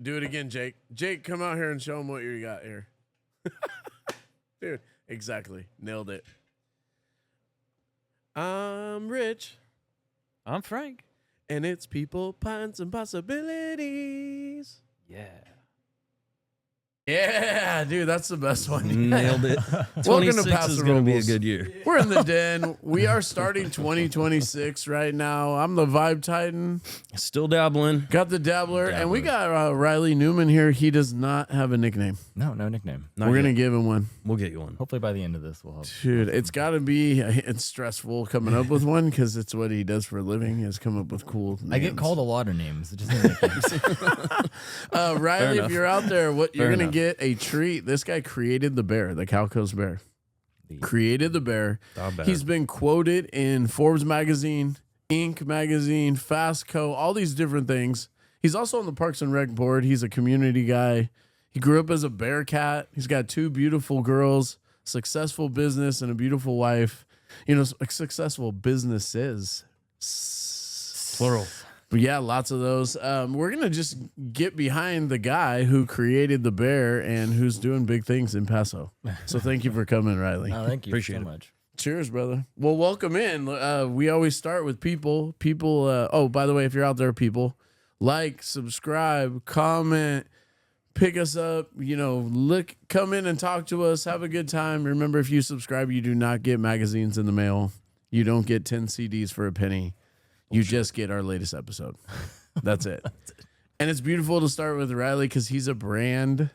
Do it again, Jake. Jake, come out here and show him what you got here. Dude, exactly. Nailed it. I'm Rich. I'm Frank. And it's people, pints, and possibilities. Yeah. Yeah, dude, that's the best one. Nailed it. Welcome to 26 Paso is going to be a Robles. good year. We're in the den. We are starting 2026 right now. I'm the Vibe Titan. Still dabbling. Got the Dabbler. And we got Reilly Newman here. He does not have a nickname. No nickname. Not We're yet. going to give him one. We'll get you one. Hopefully by the end of this we'll have. Dude, it's got to be, it's stressful coming up with one because it's what he does for a living is come up with cool names. I get called a lot of names. Just no nicknames. Riley, if you're out there, you're Fair going to enough. get a treat. This guy created the bear, the Calco's bear. Created the bear. He's been quoted in Forbes magazine, Inc. magazine, Fastco, all these different things. He's also on the Parks and Rec board. He's a community guy. He grew up as a bear cat. He's got 2 beautiful girls, successful business, and a beautiful wife. You know, successful businesses. Plural. But yeah, lots of those. We're going to just get behind the guy who created the bear and who's doing big things in Paso. So thank you for coming, Riley. No, thank you Appreciate so it. much. Cheers, brother. Well, welcome in. We always start with people. Oh, by the way, if you're out there, people, like, subscribe, comment, pick us up, come in and talk to us. Have a good time. Remember, if you subscribe, you do not get magazines in the mail. You don't get 10 CDs for a penny. You just get our latest episode. That's it. And it's beautiful to start with Riley because he's a brand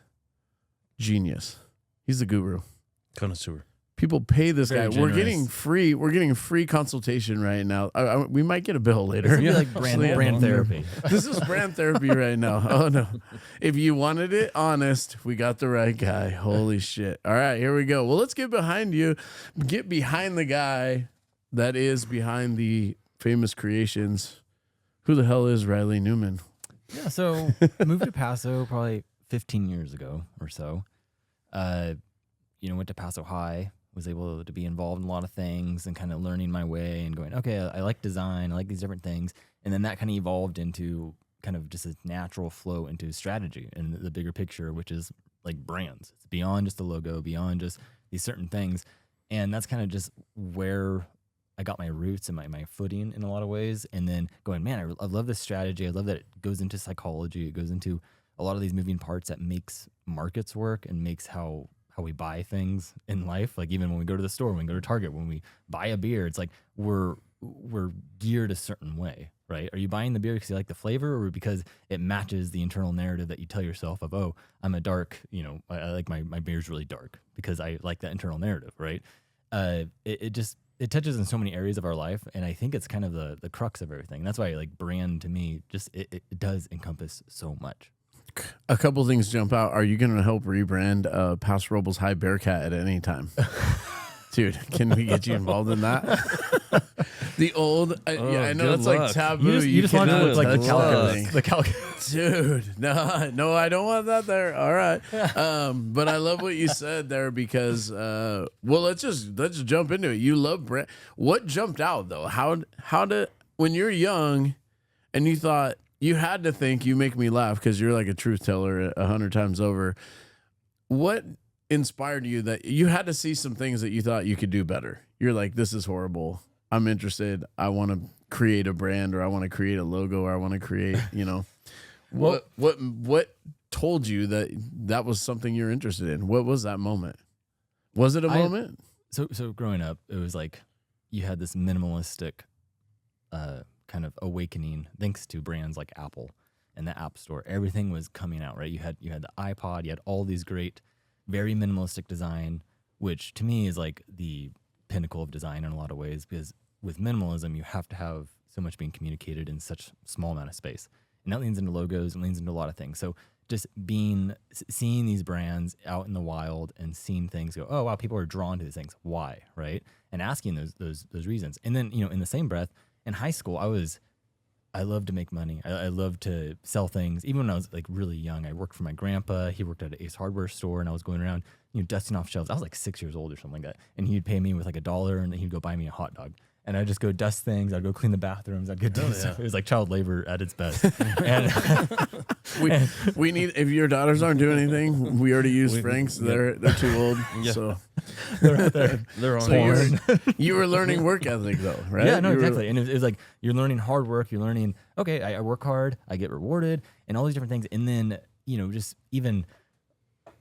genius. He's the guru. Connoisseur. People pay this Very guy. generous. We're getting free consultation right now. We might get a bill later. This would be like brand therapy. This is brand therapy right now. Oh no. If you wanted it honest, we got the right guy. Holy shit. All right, here we go. Well, let's get behind you. Get behind the guy that is behind the famous creations. Who the hell is Reilly Newman? Yeah, so moved to Paso probably 15 years ago or so. Went to Paso High, was able to be involved in a lot of things and kind of learning my way and going, okay, I like design, I like these different things. And then that kind of evolved into kind of just a natural flow into strategy and the bigger picture, which is like brands. It's beyond just the logo, beyond just these certain things. And that's kind of just where I got my roots and my footing in a lot of ways. And then going, man, I love this strategy. I love that it goes into psychology. It goes into a lot of these moving parts that makes markets work and makes how we buy things in life. Like even when we go to the store, when we go to Target, when we buy a beer, it's like we're geared a certain way, right? Are you buying the beer because you like the flavor or because it matches the internal narrative that you tell yourself of, oh, I'm a dark, I like my beer's really dark because I like that internal narrative, right? It touches in so many areas of our life, and I think it's kind of the crux of everything. And that's why like brand to me just it does encompass so much. A couple things jump out. Are you going to help rebrand Paso Robles High Bearcat at any time? Dude, can we get you involved in that? The old, I know good it's luck. like taboo. You just want to cannot look like touch that thing. the Calico. Dude, no, I don't want that there. All right, but I love what you said there because, let's just jump into it. You love brand. What jumped out though? How did when you're young, and you thought you had to think you make me laugh because you're like a truth teller 100 times over. What inspired you that you had to see some things that you thought you could do better? You're like, this is horrible. I'm interested. I want to create a brand, or I want to create a logo, or I want to create, what told you that was something you're interested in? What was that moment? Was it a moment? So growing up, it was like you had this minimalistic kind of awakening thanks to brands like Apple and the App Store. Everything was coming out, right? You had the iPod, you had all these great, very minimalistic design, which to me is like the pinnacle of design in a lot of ways, because with minimalism, you have to have so much being communicated in such small amount of space. And that leans into logos and leans into a lot of things. So just seeing these brands out in the wild and seeing things go, oh, wow, people are drawn to these things. Why, right? And asking those reasons. And then, in the same breath, in high school, I loved to make money. I loved to sell things. Even when I was like really young, I worked for my grandpa. He worked at an Ace Hardware store, and I was going around, dusting off shelves. I was like 6 years old or something like that. And he'd pay me with like $1, and then he'd go buy me a hot dog. And I'd just go dust things. I'd go clean the bathrooms. I'd go do stuff. It was like child labor at its best. And we need, if your daughters aren't doing anything, we already used Frank's. They're too old. Yeah. So They're out there. They're on So you were learning work ethic though, right? Yeah, no, You were- exactly. And it was like you're learning hard work. You're learning, okay, I work hard, I get rewarded, and all these different things. And then, just even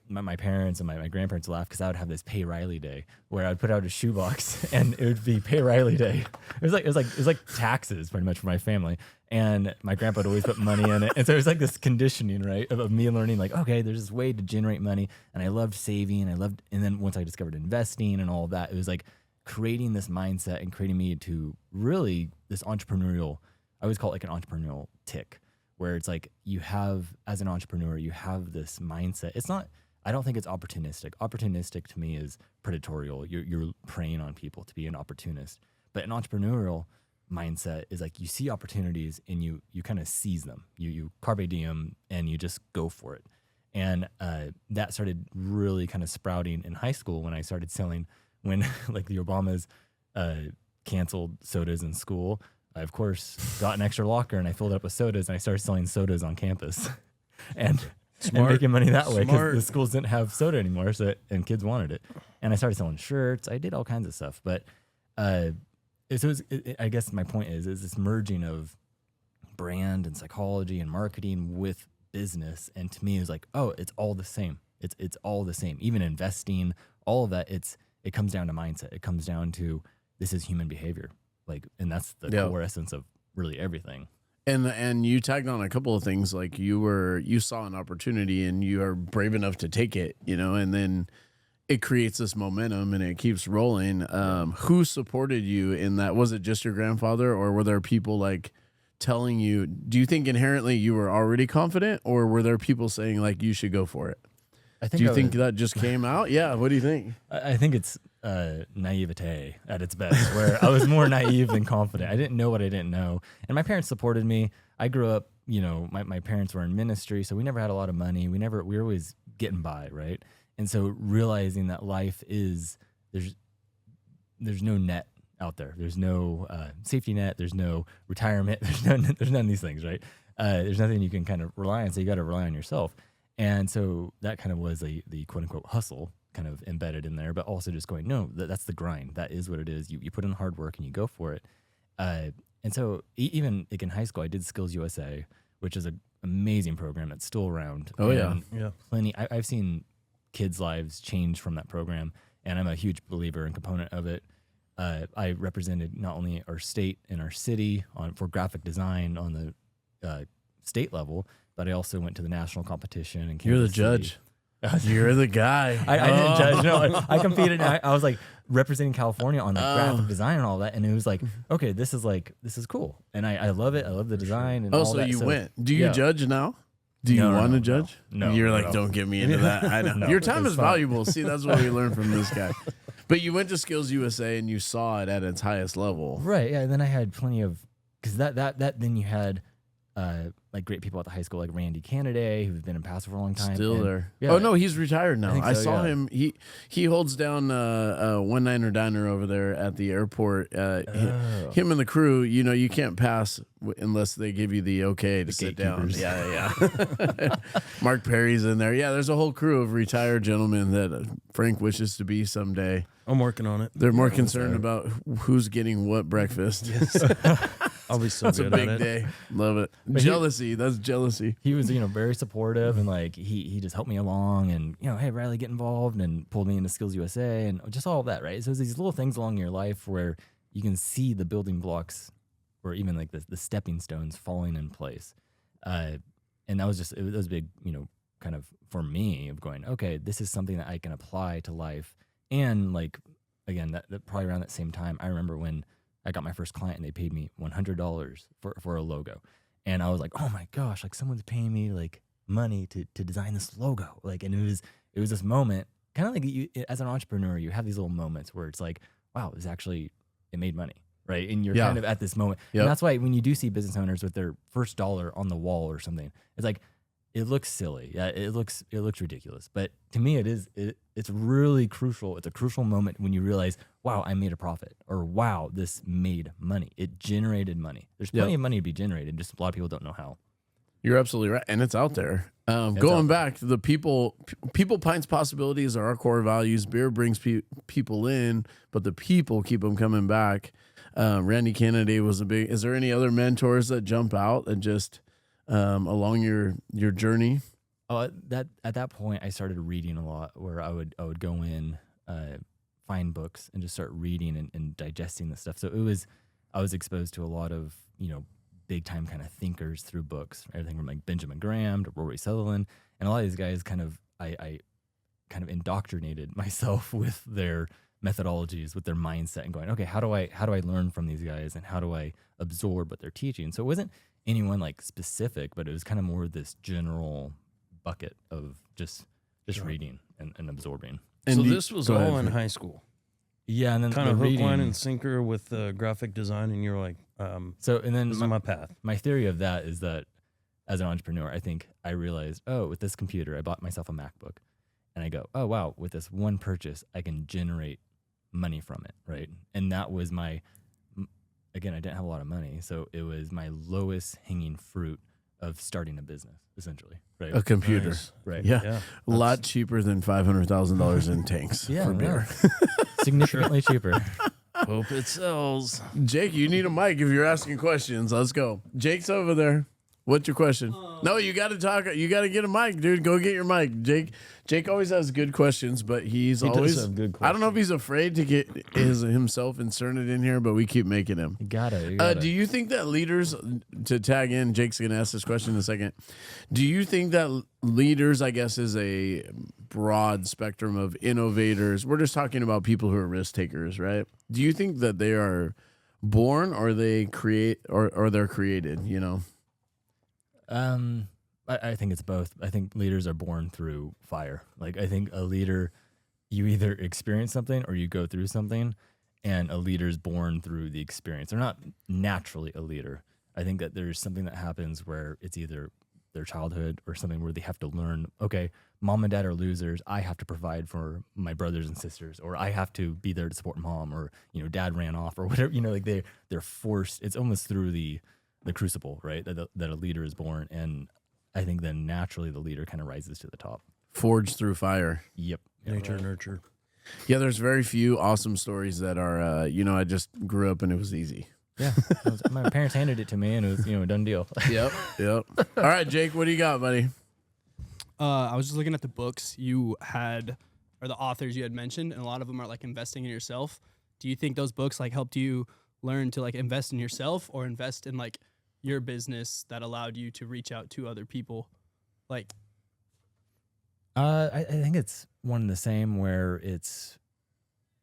my parents and my grandparents laugh because I would have this Pay Reilly day where I'd put out a shoebox and it would be Pay Reilly day. It was like taxes pretty much for my family. And my grandpa would always put money in it. And so it was like this conditioning, right, of me learning like, okay, there's this way to generate money. And I loved saving. And then once I discovered investing and all of that, it was like creating this mindset and creating me to really this entrepreneurial, I always call it like an entrepreneurial tick, where it's like you have, as an entrepreneur, you have this mindset. It's not, I don't think it's opportunistic. Opportunistic to me is predatorial. You're preying on people to be an opportunist. But an entrepreneurial mindset is like you see opportunities and you kind of seize them. You carpe diem and you just go for it. And that started really kind of sprouting in high school when I started selling, when like the Obamas canceled sodas in school. I, of course, got an extra locker and I filled it up with sodas and I started selling sodas on campus. and making money that way because the schools didn't have soda anymore, and kids wanted it. And I started selling shirts. I did all kinds of stuff. But I guess my point is this merging of brand and psychology and marketing with business. And to me, it was like, oh, it's all the same. It's all the same. Even investing, all of that, it comes down to mindset. It comes down to this is human behavior. And that's the core essence of really everything. And you tagged on a couple of things, like you saw an opportunity and you are brave enough to take it, and then it creates this momentum and it keeps rolling. Who supported you in that? Was it just your grandfather, or were there people like telling you? Do you think inherently you were already confident, or were there people saying like you should go for it? Do you think that just came out? Yeah. What do you think? I think it's naivete at its best, where I was more naive than confident. I didn't know what I didn't know. And my parents supported me. I grew up, my parents were in ministry, so we never had a lot of money. We were always getting by, right? And so realizing that life is, there's no net out there. There's no safety net. There's no retirement. There's none of these things, right? There's nothing you can kind of rely on, so you got to rely on yourself. And so that kind of was the quote unquote hustle kind of embedded in there, but also just going, no, that's the grind. That is what it is. You put in the hard work and you go for it. And so even like in high school, I did Skills USA, which is an amazing program that's still around. Oh, and yeah. Plenty. I've seen kids' lives change from that program, and I'm a huge believer and component of it. I represented not only our state and our city for graphic design on the state level, but I also went to the national competition. And You're the judge. You're the guy. I didn't judge. No, I competed. And I was like representing California on graphic design and all that. And it was like, okay, this is cool. And I love it. I love the design and all so that. You went. Do you judge now? Do you want to judge? No. You're like, don't get me into that. I know. Your time is valuable. See, that's what we learned from this guy. But you went to Skills USA and you saw it at its highest level. Right. Yeah. And then I had plenty of, because that then you had like great people at the high school, like Randy Canada, who's been in Paso for a long time. Still there. Yeah, oh no, he's retired now. I so, saw him. He holds down One Niner Diner over there at the airport. Him and the crew. You can't pass unless they give you the okay to sit down. Yeah. Mark Perry's in there. Yeah, there's a whole crew of retired gentlemen that Frank wishes to be someday. I'm working on it. They're more concerned about who's getting what breakfast. I'll be so That's a good big at it. day. Love it. Jealousy. That's jealousy. He was, very supportive, and like he just helped me along, and hey, Reilly, get involved, and pulled me into Skills USA, and just all of that, right? So it's these little things along your life where you can see the building blocks, or even like the stepping stones falling in place, and that was it was big, kind of for me of going, okay, this is something that I can apply to life, and like again, that probably around that same time, I remember when I got my first client and they paid me $100 for a logo. And I was like, oh my gosh, like someone's paying me like money to design this logo. Like, and it was this moment, kind of like you, as an entrepreneur, you have these little moments where it's like, wow, it made money, right? And you're kind of at this moment. Yep. And that's why when you do see business owners with their first dollar on the wall or something, it's like, it looks silly. Yeah, it looks ridiculous. But to me, it's really crucial. It's a crucial moment when you realize, wow, I made a profit, or wow, this made money. It generated money. There's plenty of money to be generated. Just a lot of people don't know how. You're absolutely right, and it's out there. Going back to the people, Pints possibilities are our core values. Beer brings people in, but the people keep them coming back. Randy Kennedy was a big. Is there any other mentors that jump out and just along your journey? Oh, at that point, I started reading a lot. Where I would go in, find books, and just start reading and digesting the stuff. So I was exposed to a lot of big time kind of thinkers through books, everything from like Benjamin Graham to Rory Sutherland, and a lot of these guys I kind of indoctrinated myself with their methodologies, with their mindset, and going, okay, how do I learn from these guys, and how do I absorb what they're teaching? So it wasn't anyone like specific, but it was kind of more this general bucket of just reading and absorbing. And so this was all in high school. Yeah, and then kind of hook, reading, line, and sinker with graphic design, and you're like, so and then this is my path. My theory of that is that as an entrepreneur, I think I realized, with this computer, I bought myself a MacBook, and I go, oh wow, with this one purchase, I can generate money from it, right? And that was again, I didn't have a lot of money, so it was my lowest hanging fruit of starting a business, essentially, right? A computer, Nice. Right? Yeah, a lot cheaper than $500,000 in tanks for beer. Significantly cheaper. Hope it sells. Jake, you need a mic if you're asking questions. Let's go. Jake's over there. What's your question? No, you got to talk. You got to get a mic, dude. Go get your mic. Jake always has good questions, but he does always have good I don't know if he's afraid to get himself inserted in here, but we keep making him. You gotta. Do you think that leaders, to tag in, Jake's going to ask this question in a second. Do you think that leaders, I guess, is a broad spectrum of innovators? We're just talking about people who are risk takers, right? Do you think that they are born or they create or they're created, I think it's both. I think leaders are born through fire. Like, I think a leader, you either experience something or you go through something, and a leader's born through the experience. They're not naturally a leader. I think that there's something that happens where it's either their childhood or something where they have to learn, okay, mom and dad are losers. I have to provide for my brothers and sisters, or I have to be there to support mom, or, dad ran off, or whatever, like they're forced. It's almost through the crucible, right? That a leader is born. And I think then naturally the leader kind of rises to the top. Forged through fire. Yep. Nature, nurture. Yeah, there's very few awesome stories that are, I just grew up and it was easy. Yeah. My parents handed it to me and it was, a done deal. Yep. All right, Jake, what do you got, buddy? I was just looking at the books you had, or the authors you had mentioned, and a lot of them are like investing in yourself. Do you think those books like helped you learn to like invest in yourself, or invest in like your business that allowed you to reach out to other people? Like, I think it's one and the same, where it's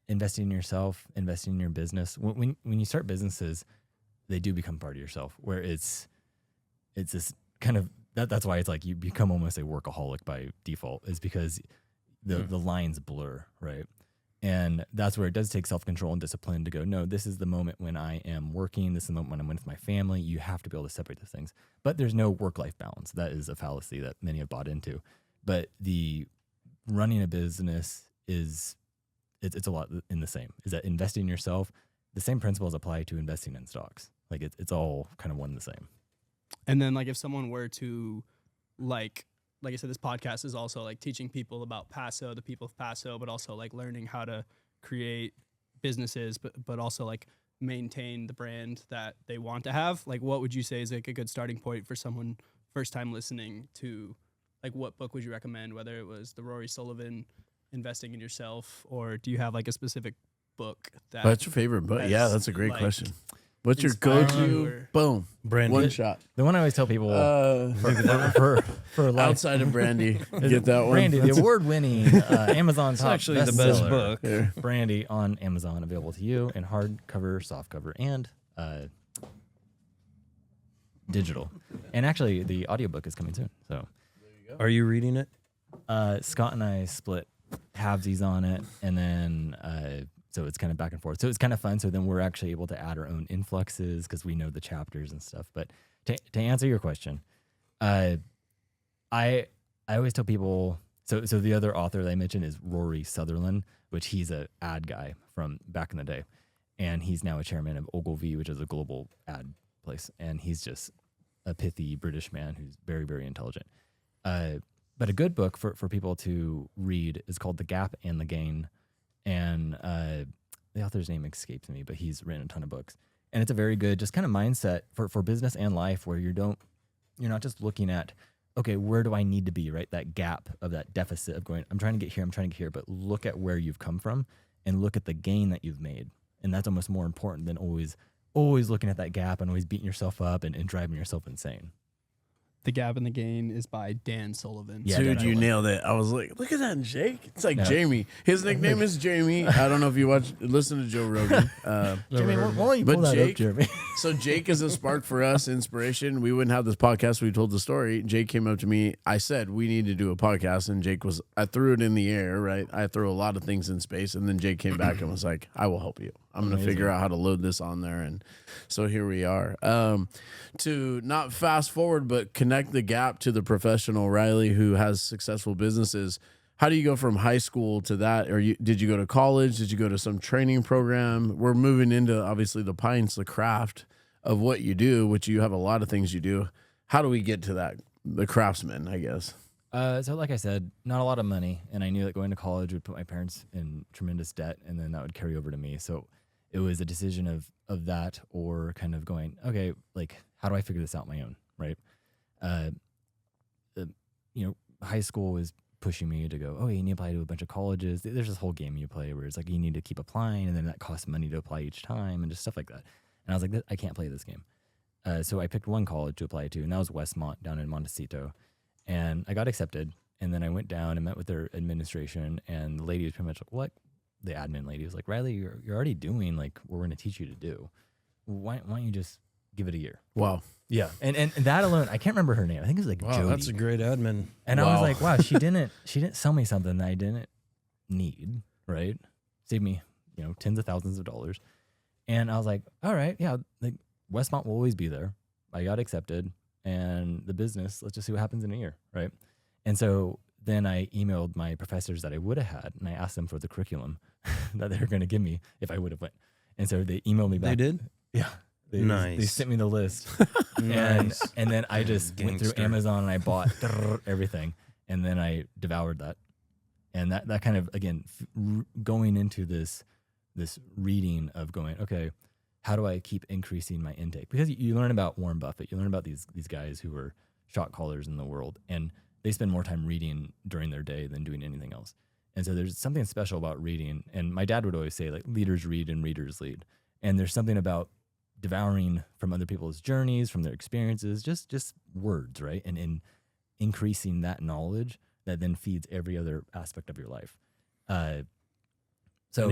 investing in yourself, investing in your business. When you start businesses, they do become part of yourself, where it's this kind of, that's why it's like you become almost a workaholic by default, is because the lines blur, right? And that's where it does take self-control and discipline to go, no, this is the moment when I am working. This is the moment when I'm with my family. You have to be able to separate those things. But there's no work-life balance. That is a fallacy that many have bought into. But the running a business it's a lot in the same. Is that investing in yourself, the same principles apply to investing in stocks. Like it's all kind of one and the same. and then like if someone were to like I said, this podcast is also like teaching people about Paso, the people of Paso, but also like learning how to create businesses, but also like maintain the brand that they want to have. Like, what would you say is like a good starting point for someone first time listening to, like, what book would you recommend, whether it was the Rory Sullivan Investing in Yourself, or do you have like a specific book that That's your favorite book? Yeah, that's a great like, question. What's your inspired go-to? you or- Boom. Brandy. One shot. The one I always tell people for life. Outside of Brandy. Get that one. Brandy, the award-winning Amazon top actually the best bestseller. book. Yeah. Brandy on Amazon, available to you in hardcover, softcover, and digital. And actually, the audiobook is coming soon. So, Are you reading it? Scott and I split halvesies on it, and then so it's kind of back and forth. So it's kind of fun. So then we're actually able to add our own influxes because we know the chapters and stuff. But to answer your question, I always tell people. So the other author that I mentioned is Rory Sutherland, which he's an ad guy from back in the day, and he's now a chairman of Ogilvy, which is a global ad place, and he's just a pithy British man who's very, very intelligent. But a good book for people to read is called The Gap and the Gain. And the author's name escapes me, but he's written a ton of books. And it's a very good just kind of mindset for business and life where you're not just looking at, okay, where do I need to be, right? That gap of that deficit of going, I'm trying to get here, but look at where you've come from and look at the gain that you've made. And that's almost more important than always looking at that gap and always beating yourself up and driving yourself insane. The Gap and the Gain is by Dan Sullivan. Yeah, Dude, Dan you Sullivan. nailed it. I was like, look at that, Jake. It's like Yeah. Jamie. His nickname is Jamie. I don't know if you listen to Joe Rogan. Jeremy, why don't you But pull that Jake- up, Jeremy? So Jake is a spark for us, inspiration. We wouldn't have this podcast. We told the story. Jake came up to me. I said, we need to do a podcast. And I threw it in the air, right? I threw a lot of things in space. And then Jake came back and was like, I will help you. I'm going to figure out how to load this on there. And so here we are. To not fast forward, but connect the gap to the professional Reilly who has successful businesses. How do you go from high school to that? Did you go to college? Did you go to some training program? We're moving into obviously the Pints, the craft of what you do, which you have a lot of things you do. How do we get to that? The craftsman, I guess. So like I said, not a lot of money. And I knew that going to college would put my parents in tremendous debt and then that would carry over to me. So it was a decision of that or kind of going, okay, like, how do I figure this out on my own, right? High school was pushing me to go, oh, you need to apply to a bunch of colleges. There's this whole game you play where it's like you need to keep applying and then that costs money to apply each time and just stuff like that. And I was like, I can't play this game. So I picked one college to apply to, and that was Westmont down in Montecito. And I got accepted. And then I went down and met with their administration, and the lady was pretty much like, what? The admin lady was like, Reilly, you're already doing like what we're going to teach you to do. Why don't you just give it a year? Wow. Yeah. And that alone, I can't remember her name. I think it was like Wow, Jody. that's a great admin. And I Wow. was like, wow, she didn't sell me something that I didn't need, right? Saved me, tens of thousands of dollars. And I was like, all right, yeah, like Westmont will always be there. I got accepted, and the business, let's just see what happens in a year, right? And so then I emailed my professors that I would have had, and I asked them for the curriculum that they were going to give me if I would have went. And so they emailed me back. They did? Yeah. They Nice. sent me the list. Nice. And then I just went through Gangster. Amazon and I bought everything. And then I devoured that. And that kind of, again, going into this reading of going, okay, how do I keep increasing my intake? Because you learn about Warren Buffett. You learn about these guys who are shot callers in the world. And they spend more time reading during their day than doing anything else. And so there's something special about reading. And my dad would always say, like, leaders read and readers lead. And there's something about devouring from other people's journeys, from their experiences, just words, right? And in increasing that knowledge that then feeds every other aspect of your life. So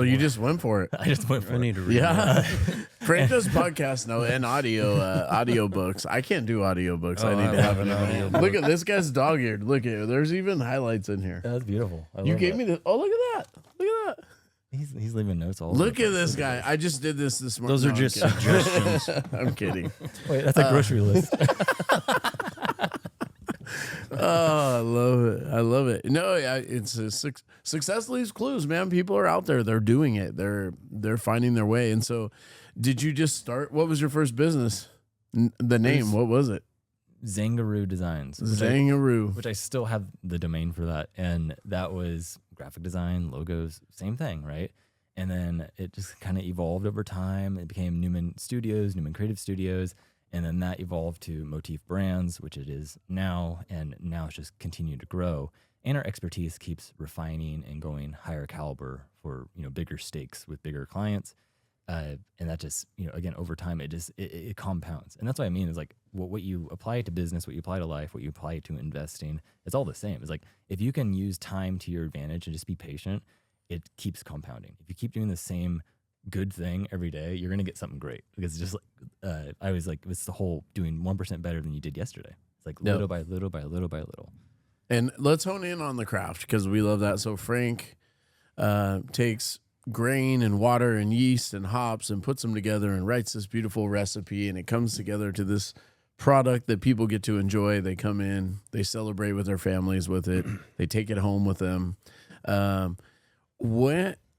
You just went for it. I just went for I it. need to read Yeah. more. Frank does podcasts now and audio books. I can't do audiobooks. I Oh, need to I have love an an audio. audiobook. Look at this guy's dog-eared. Look at it. There's even highlights in here. That's beautiful. You gave me the. Oh, look at that. Look at that. He's leaving notes all over Look the at place. this guy. I just did this morning. Those are just suggestions. I'm kidding. Wait, that's a grocery list. Oh, I love it. I love it. No, it's success leaves clues, man. People are out there. They're doing it. They're finding their way. And so, did you just start? What was your first business? The name? What was it? Zangaroo Designs. Zangaroo. Which I still have the domain for that. And that was graphic design, logos, same thing, right? And then it just kind of evolved over time. It became Newman Studios, Newman Creative Studios. And then that evolved to Motif Brands, which it is now. And now it's just continued to grow. And our expertise keeps refining and going higher caliber for, bigger stakes with bigger clients. And that just, again, over time, it compounds. And that's what I mean is like what you apply to business, what you apply to life, what you apply to investing, it's all the same. It's like if you can use time to your advantage and just be patient, it keeps compounding. If you keep doing the same good thing every day, you're going to get something great. Because it's just like, I was like, it's the whole doing 1% better than you did yesterday. It's like little by little by little by little. And let's hone in on the craft because we love that. So Frank takes grain and water and yeast and hops and puts them together and writes this beautiful recipe, and it comes together to this product that people get to enjoy. They come in, they celebrate with their families with it, they take it home with them.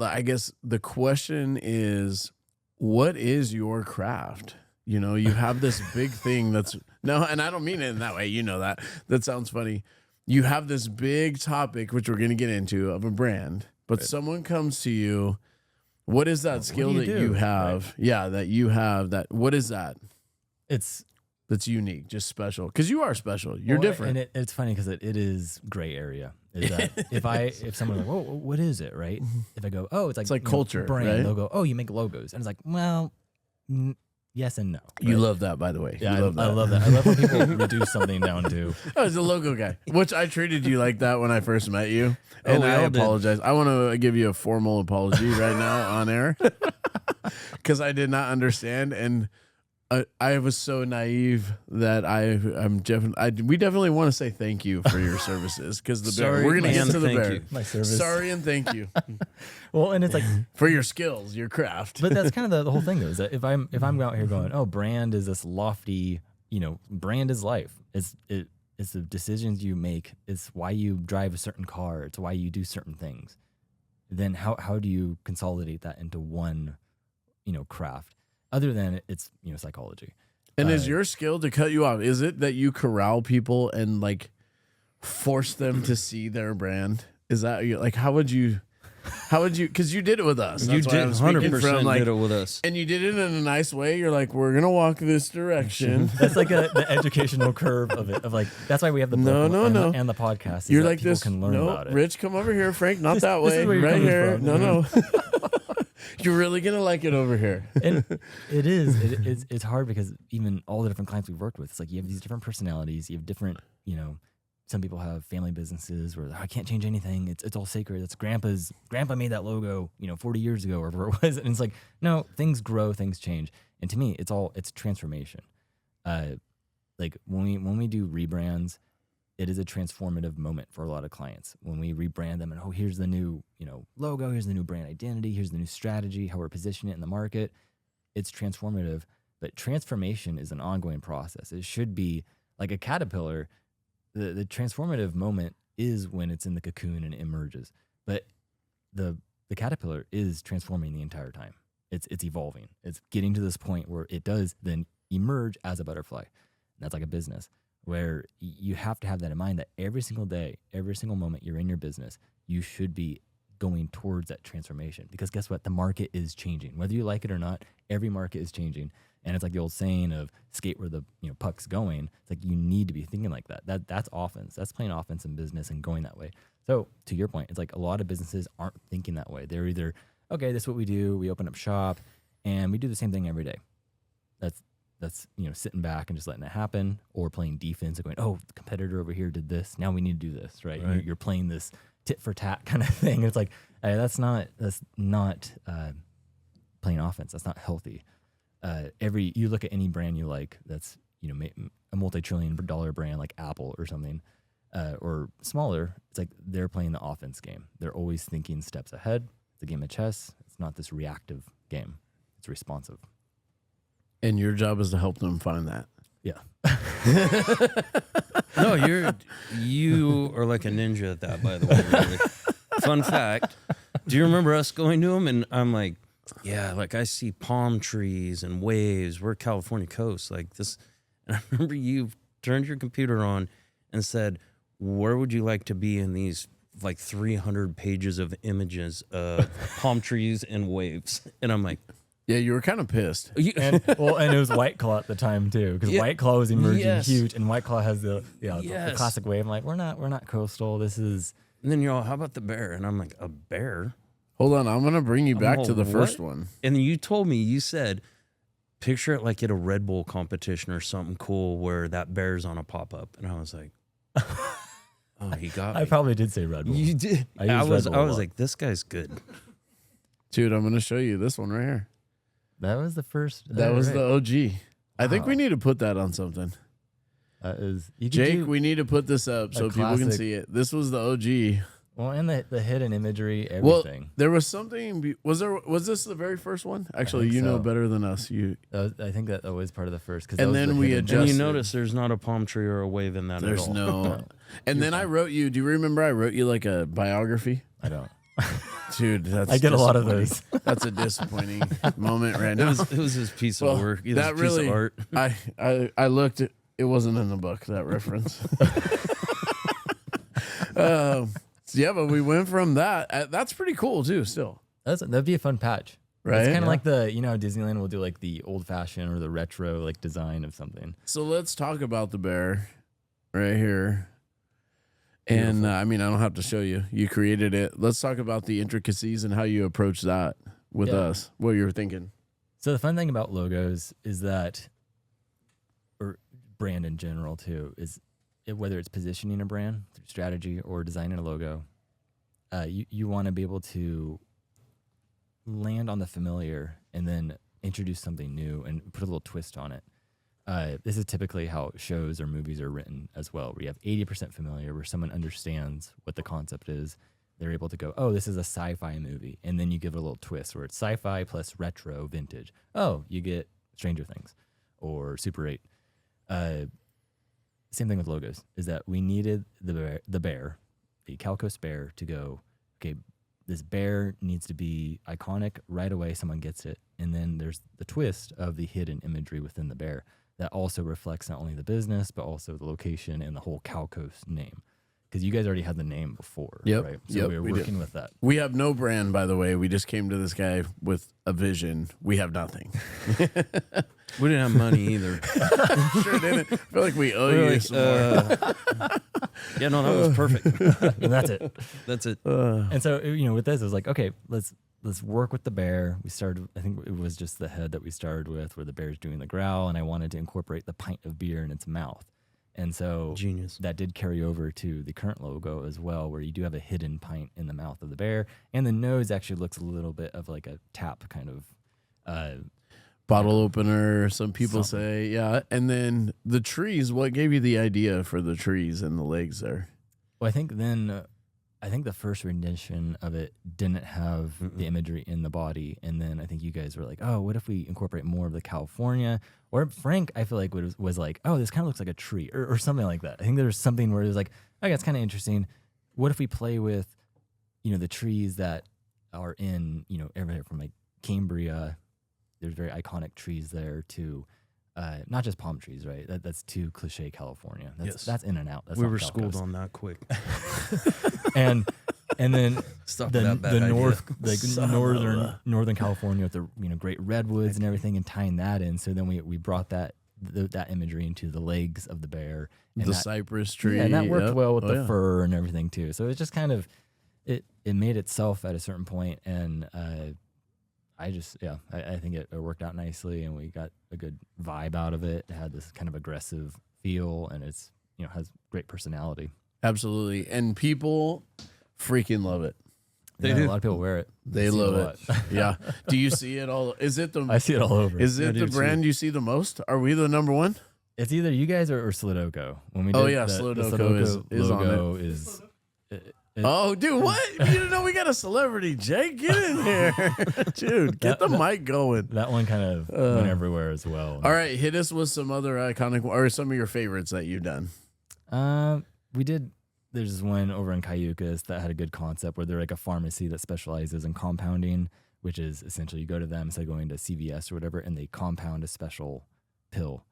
I guess the question is, what is your craft? You know, you have this big thing that's no, and I don't mean it in that way. You know that. That sounds funny. You have this big topic, which we're going to get into, of a brand, but someone comes to you. What is that skill that you have? Right. Yeah, that you have. That what is that? That's unique, just special. Because you are special. You're different. And it's funny because it is gray area. Is that if someone's like, "Whoa, what is it?" Right? If I go, "Oh, it's like culture, brand," right? They'll go, "Oh, you make logos," and it's like, well. Yes and no. Right? You love that, by the way. Yeah, I love that. I love when people reduce something down to. I was a logo guy, which I treated you like that when I first met you, and I apologize. I want to give you a formal apology right now on air because I did not understand, and I was so naive that we definitely want to say thank you for your services because the bear. We're gonna get to the bear. My service. Sorry and thank you. Well, and it's like for your skills, your craft. But that's kind of the whole thing, though. Is that if I'm out here going, oh, brand is this lofty, brand is life. It's the decisions you make. It's why you drive a certain car. It's why you do certain things. Then how do you consolidate that into one, craft? Other than it's psychology. And is your skill to cut you off? Is it that you corral people and like force them to see their brand? Is that like how would you? Because you did it with us. You did 100% did it with us, and you did it in a nice way. You're like, we're gonna walk this direction. That's like the educational curve of it. Of like, that's why we have the book and the podcast. You're like this. Can learn about it. Rich, come over here, Frank. Not that way. Right here. From. No. You're really gonna like it over here. And it is. It's hard because even all the different clients we've worked with, it's like you have these different personalities. You have different, some people have family businesses where I can't change anything. It's all sacred. That's grandpa made that logo, 40 years ago or whatever it was. And it's like, no, things grow, things change. And to me, it's transformation. Like when we do rebrands, it is a transformative moment for a lot of clients. When we rebrand them and here's the new, logo, here's the new brand identity, here's the new strategy, how we're positioning it in the market. It's transformative, but transformation is an ongoing process. It should be like a caterpillar. The transformative moment is when it's in the cocoon and it emerges. But the caterpillar is transforming the entire time. It's evolving. It's getting to this point where it does then emerge as a butterfly. And that's like a business where you have to have that in mind that every single day, every single moment you're in your business, you should be going towards that transformation. Because guess what? The market is changing. Whether you like it or not, every market is changing. And it's like the old saying of skate where the puck's going. It's like you need to be thinking like that. That's offense. That's playing offense in business and going that way. So to your point, it's like a lot of businesses aren't thinking that way. They're either, okay, this is what we do. We open up shop and we do the same thing every day. That's sitting back and just letting it happen, or playing defense and going, oh, the competitor over here did this. Now we need to do this, right? You're playing this tit for tat kind of thing. It's like that's not playing offense. That's not healthy. You look at any brand you like that's a multi-trillion-dollar brand like Apple or something, or smaller. It's like they're playing the offense game. They're always thinking steps ahead. It's a game of chess. It's not this reactive game. It's responsive. And your job is to help them find that. Yeah. No, you are like a ninja at that, by the way. Really. Fun fact. Do you remember us going to them? And I'm like, yeah, like I see palm trees and waves. We're California coast like this. And I remember you turned your computer on and said, where would you like to be in these like 300 pages of images of palm trees and waves? And I'm like, yeah, you were kind of pissed. And it was White Claw at the time too, because White Claw was emerging huge, and White Claw has the classic wave. I'm like, we're not coastal. This is. And then you're all, how about the bear? And I'm like, a bear? Hold on, I'm gonna bring you back to the first one. And you told me, you said, picture it like at a Red Bull competition or something cool where that bear's on a pop up, and I was like, oh, he got me. I probably did say Red Bull. You did. I was like, this guy's good, dude. I'm gonna show you this one right here. That was the first. That was the OG. I think we need to put that on something. Jake, we need to put this up so people can see it. This was the OG. Well, and the hidden imagery, everything. Well, there was something. Was this the very first one? Actually, you know better than us. I think that was part of the first. And then we adjusted. And you notice there's not a palm tree or a wave in that at all. There's no. And then I wrote you. Do you remember I wrote you like a biography? I don't. Dude, that's I get a lot of disappointing. those. That's a disappointing moment right now. It was his piece of Well, work. It was that his really, piece of art. I looked. It wasn't in the book, that reference. Yeah, but we went from that. That's pretty cool too. Still, That'd be a fun patch. right? It's kind of like how Disneyland will do like the old fashioned or the retro like design of something. So let's talk about the bear right here. And I mean, I don't have to show you. You created it. Let's talk about the intricacies and how you approach that with us. What you're thinking. So the fun thing about logos is that, or brand in general too, is whether it's positioning a brand through strategy or designing a logo, you want to be able to land on the familiar and then introduce something new and put a little twist on it. This is typically how shows or movies are written as well, where you have 80% familiar, where someone understands what the concept is. They're able to go, oh, this is a sci-fi movie. And then you give it a little twist where it's sci-fi plus retro vintage. Oh, you get Stranger Things or Super 8. Same thing with logos, is that we needed the bear, the Calcos bear, to go, okay, this bear needs to be iconic right away. Someone gets it. And then there's the twist of the hidden imagery within the bear that also reflects not only the business, but also the location and the whole Calcos name. Because you guys already had the name before, right? So we were working with that. We have no brand, by the way. We just came to this guy with a vision. We have nothing. We didn't have money either. Sure didn't. I feel like we owe you some more. Yeah, no, that was perfect. And that's it. That's it. And so, with this, it was like, okay, let's work with the bear. We started, I think it was just the head that we started with, where the bear's doing the growl, and I wanted to incorporate the pint of beer in its mouth. And so Genius. that did carry over to the current logo as well, where you do have a hidden pint in the mouth of the bear. And the nose actually looks a little bit of like a tap kind of Bottle opener, some people Something. say. Yeah. And then the trees, what gave you the idea for the trees and the legs there? Well, I think the first rendition of it didn't have the imagery in the body. And then I think you guys were like, oh, what if we incorporate more of the California? Or Frank, I feel like was like, oh, this kind of looks like a tree or something like that. I think there was something where it was like, okay, it's kind of interesting. What if we play with, the trees that are in, everywhere from like Cambria, there's very iconic trees there, to not just palm trees, right? That's too cliche California. That's in and out. That's We not were Calcos. schooled on that quick. and then Stop the that bad north, idea. like northern California with the great redwoods and everything, and tying that in. So then we brought that imagery into the legs of the bear, and The that, cypress tree. and that worked well with the yeah. fur and everything too. So it's just kind of it made itself at a certain point, and I think it worked out nicely, and we got a good vibe out of it. It had this kind of aggressive feel, and it's has great personality. Absolutely. And people freaking love it. A lot of people wear it. They I see love a it. lot. Yeah. Do you see it all? Is it I see it all over. Is it I the do brand you see the most? Are we the number one? It's either you guys or Slidoko. When we did Slidoko is on logo is. Oh, dude, what? You didn't know we got a celebrity, Jake? Get in here. Dude, get the mic going. That one kind of went everywhere as well. All right, hit us with some other iconic, or some of your favorites that you've done. We did. There's one over in Cayucas that had a good concept where they're like a pharmacy that specializes in compounding, which is essentially you go to them instead of going to CVS or whatever, and they compound a special pill.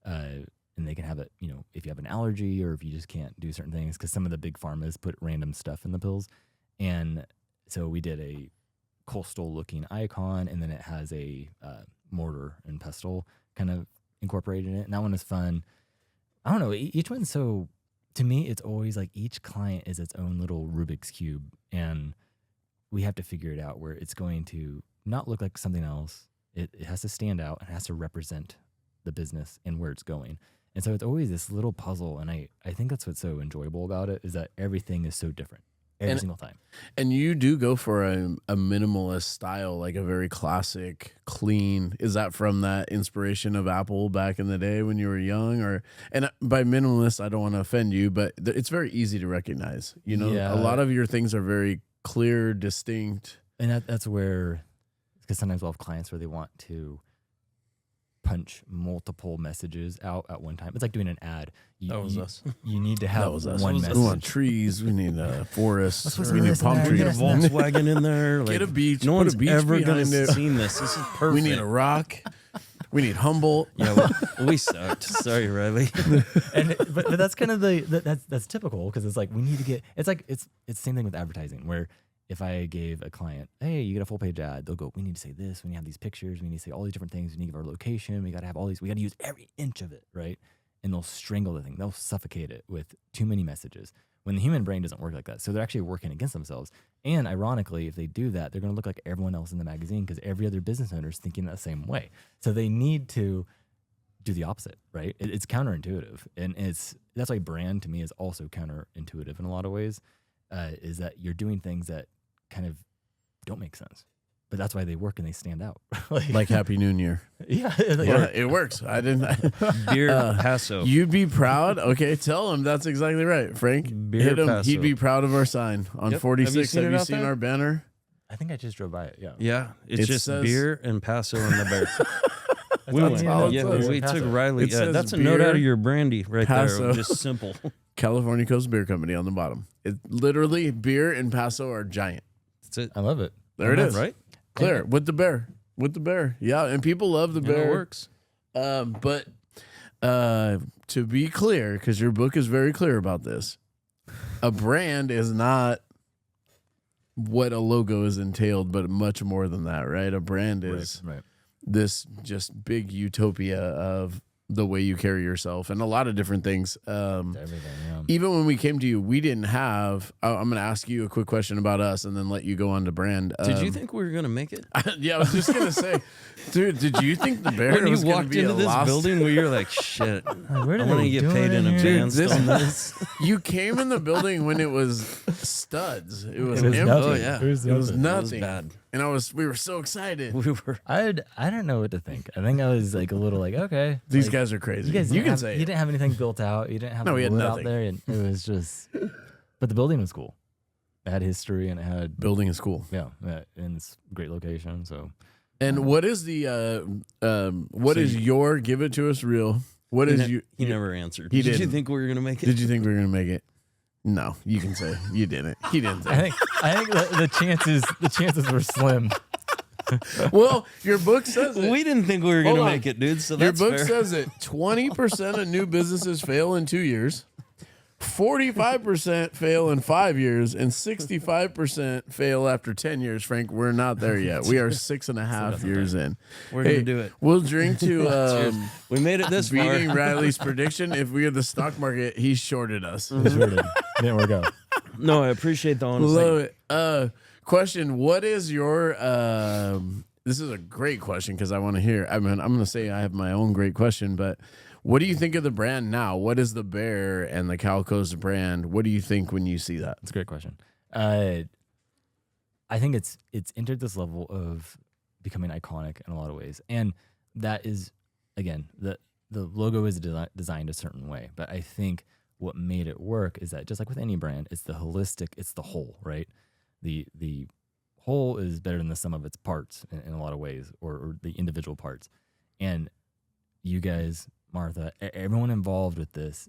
And they can have it, if you have an allergy or if you just can't do certain things, because some of the big pharmas put random stuff in the pills. And so we did a coastal looking icon, and then it has a mortar and pestle kind of incorporated in it. And that one was fun. I don't know. Each one's so, to me, it's always like each client is its own little Rubik's Cube. And we have to figure it out where it's going to not look like something else. It has to stand out and it has to represent the business and where it's going. And so it's always this little puzzle, and I think that's what's so enjoyable about it, is that everything is so different every single time. And you do go for a minimalist style, like a very classic, clean. Is that from that inspiration of Apple back in the day when you were young? Or, and by minimalist, I don't want to offend you, but it's very easy to recognize. A lot of your things are very clear, distinct. And that's where, because sometimes we'll have clients where they want to punch multiple messages out at one time. It's like doing an ad. That was us. You need to have That was us. one message. We want trees. We need forests. Let's We put need this in palm there, trees. Get a Volkswagen in there. Get a like, beach. No put one's a beach ever gonna behind it. seen this. This is perfect. We need a rock. We need Humboldt. Yeah, we sucked. Sorry, Reilly. But that's kind of that's typical, because it's like we need to get. It's like it's the same thing with advertising, where if I gave a client, hey, you get a full page ad, they'll go, we need to say this, we need to have these pictures, we need to say all these different things, we need to give our location, we got to have all these, we got to use every inch of it, right? And they'll strangle the thing, they'll suffocate it with too many messages. When the human brain doesn't work like that, so they're actually working against themselves. And ironically, if they do that, they're going to look like everyone else in the magazine, because every other business owner is thinking that same way. So they need to do the opposite, right? It's counterintuitive, and that's why brand to me is also counterintuitive in a lot of ways. Is that you're doing things that kind of don't make sense, but that's why they work and they stand out. Like Happy New Year. Yeah, Yeah, it works. I didn't. Beer Paso. You'd be proud. Okay, tell him that's exactly right, Frank. Beer Hit him. Paso. He'd be proud of our sign on Yep. 46. Have you seen Have it you out seen there? our banner? I think I just drove by it. Yeah, Yeah, it's It just says- beer and Paso and the bear. we That's all it yeah, says. we took Reilly. It Yeah, says that's a note beer, out of your Brandy right Paso. there. Just simple. California Coast Beer Company on the bottom. It literally beer and Paso are giant. That's it. I love it. There it is. Right? Clear with the bear. With the bear. Yeah, and people love the And bear. it works. But to be clear, because your book is very clear about this, a brand is not what a logo is entailed, but much more than that, right? A brand is Right. this just big utopia of the way you carry yourself and a lot of different things. Everything. Yeah. Even when we came to you, we didn't have. I'm going to ask you a quick question about us, and then let you go on to brand. Did you think we were gonna make it? Yeah, I was just going to say, dude, did you think the bear When you was going to walked be into a this lost building, where you're like, shit, Where I did want to they get do paid it in here? advance Dude, on this. You came in the building when it was studs. It was, It was empty. nothing. Oh, yeah. It was It was nothing. It was nothing. bad. And we were so excited. We were. I don't know what to think. I think I was like a little like, okay, These like, guys are crazy. You guys, You didn't can have, say you it. didn't have anything built out. You didn't have No, we the had wood out nothing. there, and it was just. But the building was cool. It had history, and it had Building is cool. yeah, and it's a great location. So And what is the what is your give it to us real? What is you? He never answered. He Did you didn't. think we were gonna make it? Did you think we were gonna make it? No, you can say you didn't. He didn't. Say. I think the chances were slim. Well, your book says it. We didn't think we were Hold gonna on. make it, dude. So Your that's book fair. says that 20% of new businesses fail in 2 years, 45% fail in 5 years, and 65% fail after 10 years. Frank, we're not there yet. We are 6.5 years in. We're Hey, gonna do it. We'll drink to Cheers. We made it this far. beating Riley's prediction. If we had the stock market, he shorted us. Sure didn't work out. No, I appreciate the honesty. Love it. Question: what is your? This is a great question because I want to hear. I mean, I'm going to say I have my own great question, but what do you think of the brand now? What is the Bear and the Cal Coast brand? What do you think when you see that? That's a great question. I think it's entered this level of becoming iconic in a lot of ways, and that is again the logo is designed a certain way, but I think what made it work is that just like with any brand, it's the holistic, it's the whole, right? The whole is better than the sum of its parts in a lot of ways, or the individual parts. And you guys, Martha, everyone involved with this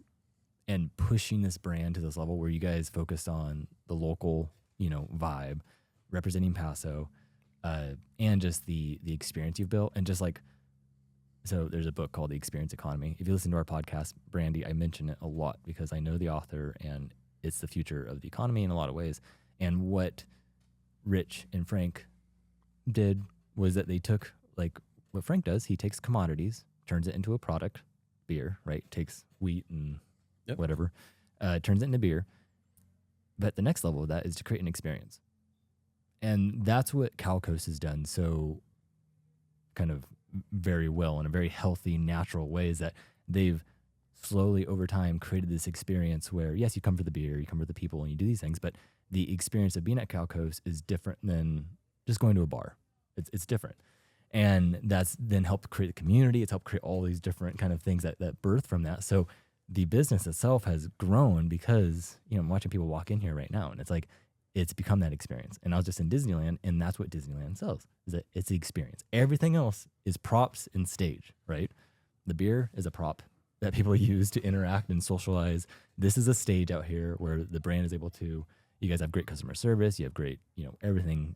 and pushing this brand to this level where you guys focused on the local, vibe, representing Paso, and just the experience you've built. And just like, so there's a book called The Experience Economy. If you listen to our podcast, Brandy, I mention it a lot because I know the author and it's the future of the economy in a lot of ways. And what Rich and Frank did was that they took, like what Frank does, he takes commodities, turns it into a product, beer, right? Takes wheat and whatever, turns it into beer. But the next level of that is to create an experience. And that's what Cal Coast has done so kind of very well in a very healthy, natural way, is that they've slowly over time created this experience where, yes, you come for the beer, you come for the people, and you do these things, but the experience of being at Cal Coast is different than just going to a bar. It's different. And that's then helped create the community. It's helped create all these different kind of things that birth from that. So the business itself has grown because, I'm watching people walk in here right now, and it's like it's become that experience. And I was just in Disneyland, and that's what Disneyland sells, is that it's the experience. Everything else is props and stage, right? The beer is a prop that people use to interact and socialize. This is a stage out here where the brand is able to, you guys have great customer service, you have great, everything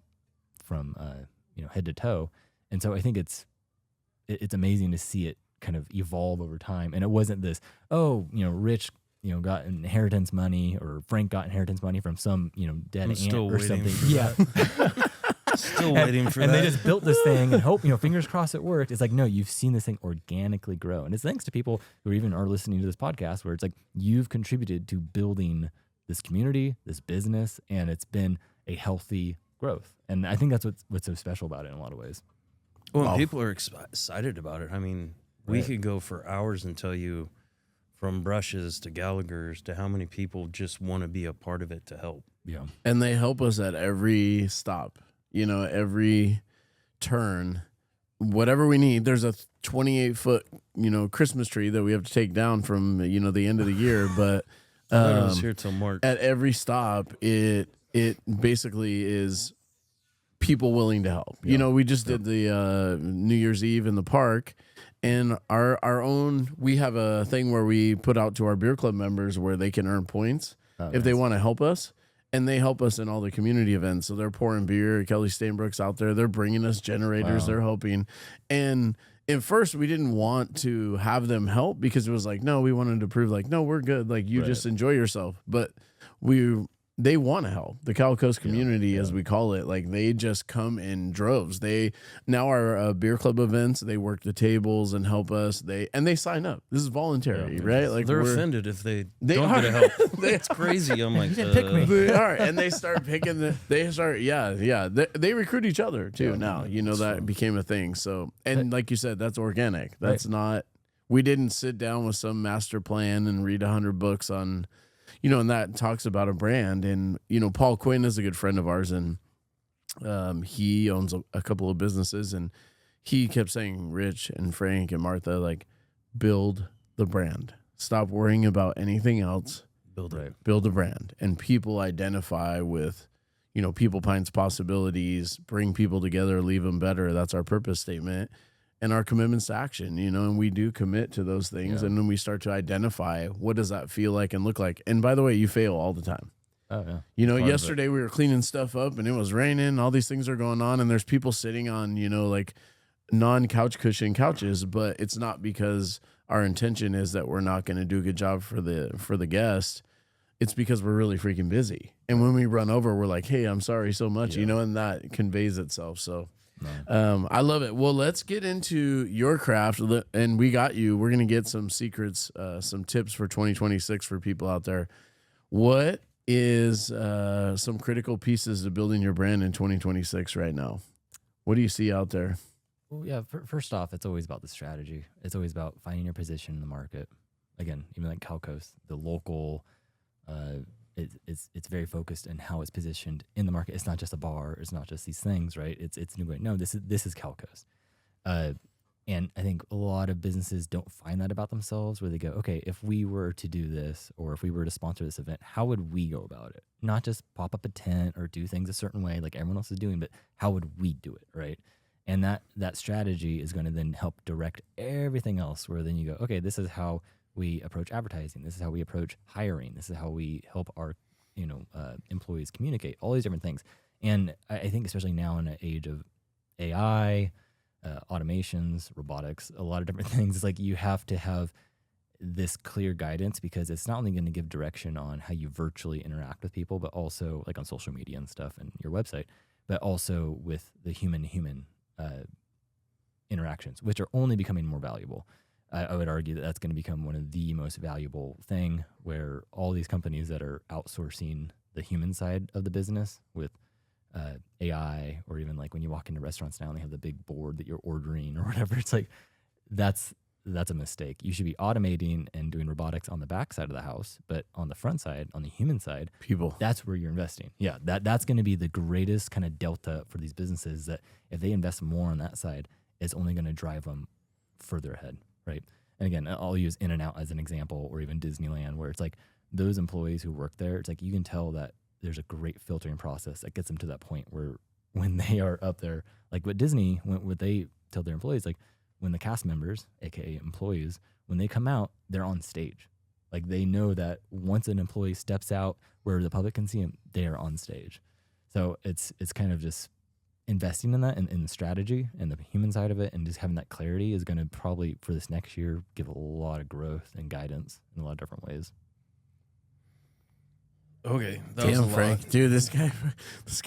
from, head to toe. And so I think it's amazing to see it kind of evolve over time. And it wasn't this, Rich, got inheritance money, or Frank got inheritance money from some, dead aunt or something. Yeah. Still waiting for that. And they just built this thing and hope, fingers crossed it worked. It's like, no, you've seen this thing organically grow. And it's thanks to people who even are listening to this podcast, where it's like, you've contributed to building this community, this business, and it's been a healthy growth. And I think that's what's so special about it in a lot of ways. Well, people are excited about it. I mean, we could go for hours and tell you, from Brushes to Gallagher's to how many people just want to be a part of it to help. Yeah. And they help us at every stop, every turn, whatever we need. There's a 28-foot, Christmas tree that we have to take down from, the end of the year. But I was here till March. At every stop, it basically is people willing to help. Yeah. We just did the New Year's Eve in the park. And our own, we have a thing where we put out to our beer club members where they can earn points if they want to help us. And they help us in all the community events. So they're pouring beer. Kelly Stainbrook's out there. They're bringing us generators. Wow. They're helping. And at first, we didn't want to have them help because it was like, no, we wanted to prove like, no, we're good. Like, you just enjoy yourself. But they want to help. The Cal Coast community, as we call it, like, they just come in droves. They now our beer club events, they work the tables and help us. They sign up. This is voluntary, right? Like, they're offended if they don't get help. It's crazy. I'm like, you didn't pick me. They are, and they start picking They recruit each other too now. That became a thing. So, and like you said, that's organic. That's not. We didn't sit down with some master plan and read 100 books on. And that talks about a brand. And, Paul Quinn is a good friend of ours, and he owns a couple of businesses, and he kept saying, Rich and Frank and Martha, like, build the brand. Stop worrying about anything else. Build a brand. And people identify with, People Pints possibilities, bring people together, leave them better. That's our purpose statement. And our commitments to action, and we do commit to those things. And then we start to identify, what does that feel like and look like? And by the way, you fail all the time. Oh, yeah. Yesterday we were cleaning stuff up and it was raining. All these things are going on. And there's people sitting on, like non-couch cushion couches. But it's not because our intention is that we're not going to do a good job for the guest. It's because we're really freaking busy. And when we run over, we're like, hey, I'm sorry so much, and that conveys itself. So. I love it. Well, let's get into your craft, and we got you. We're going to get some secrets, some tips for 2026 for people out there. What is some critical pieces to building your brand in 2026 right now? What do you see out there? Well, yeah, first off, it's always about the strategy. It's always about finding your position in the market. Again, even like Cal Coast, the local, it's very focused in how it's positioned in the market. It's not just a bar. It's not just these things, right? It's new. No, this is Cal Coast. And I think a lot of businesses don't find that about themselves, where they go, okay, if we were to do this, or if we were to sponsor this event, how would we go about it? Not just pop up a tent or do things a certain way like everyone else is doing, but how would we do it, right? And that strategy is going to then help direct everything else, where then you go, okay, this is how we approach advertising. This is how we approach hiring. This is how we help our, employees communicate, all these different things. And I think especially now in an age of AI, automations, robotics, a lot of different things, it's like you have to have this clear guidance, because it's not only going to give direction on how you virtually interact with people, but also like on social media and stuff and your website, but also with the human-to-human interactions, which are only becoming more valuable. I would argue that that's going to become one of the most valuable thing, where all these companies that are outsourcing the human side of the business with AI, or even like when you walk into restaurants now and they have the big board that you're ordering or whatever, it's like that's a mistake. You should be automating and doing robotics on the back side of the house, but on the front side, on the human side, people, that's where you're investing. Yeah, that's going to be the greatest kind of delta for these businesses, that if they invest more on that side, it's only going to drive them further ahead. Right. And again, I'll use In-N-Out as an example, or even Disneyland, where it's like those employees who work there, it's like you can tell that there's a great filtering process that gets them to that point where when they are up there, like what Disney, what they tell their employees, like when the cast members, aka employees, when they come out, they're on stage. Like they know that once an employee steps out where the public can see them, they are on stage. So it's kind of just investing in that and in the strategy and the human side of it, and just having that clarity is going to probably for this next year give a lot of growth and guidance in a lot of different ways. Okay, that was a Damn, lot. Frank, dude, this guy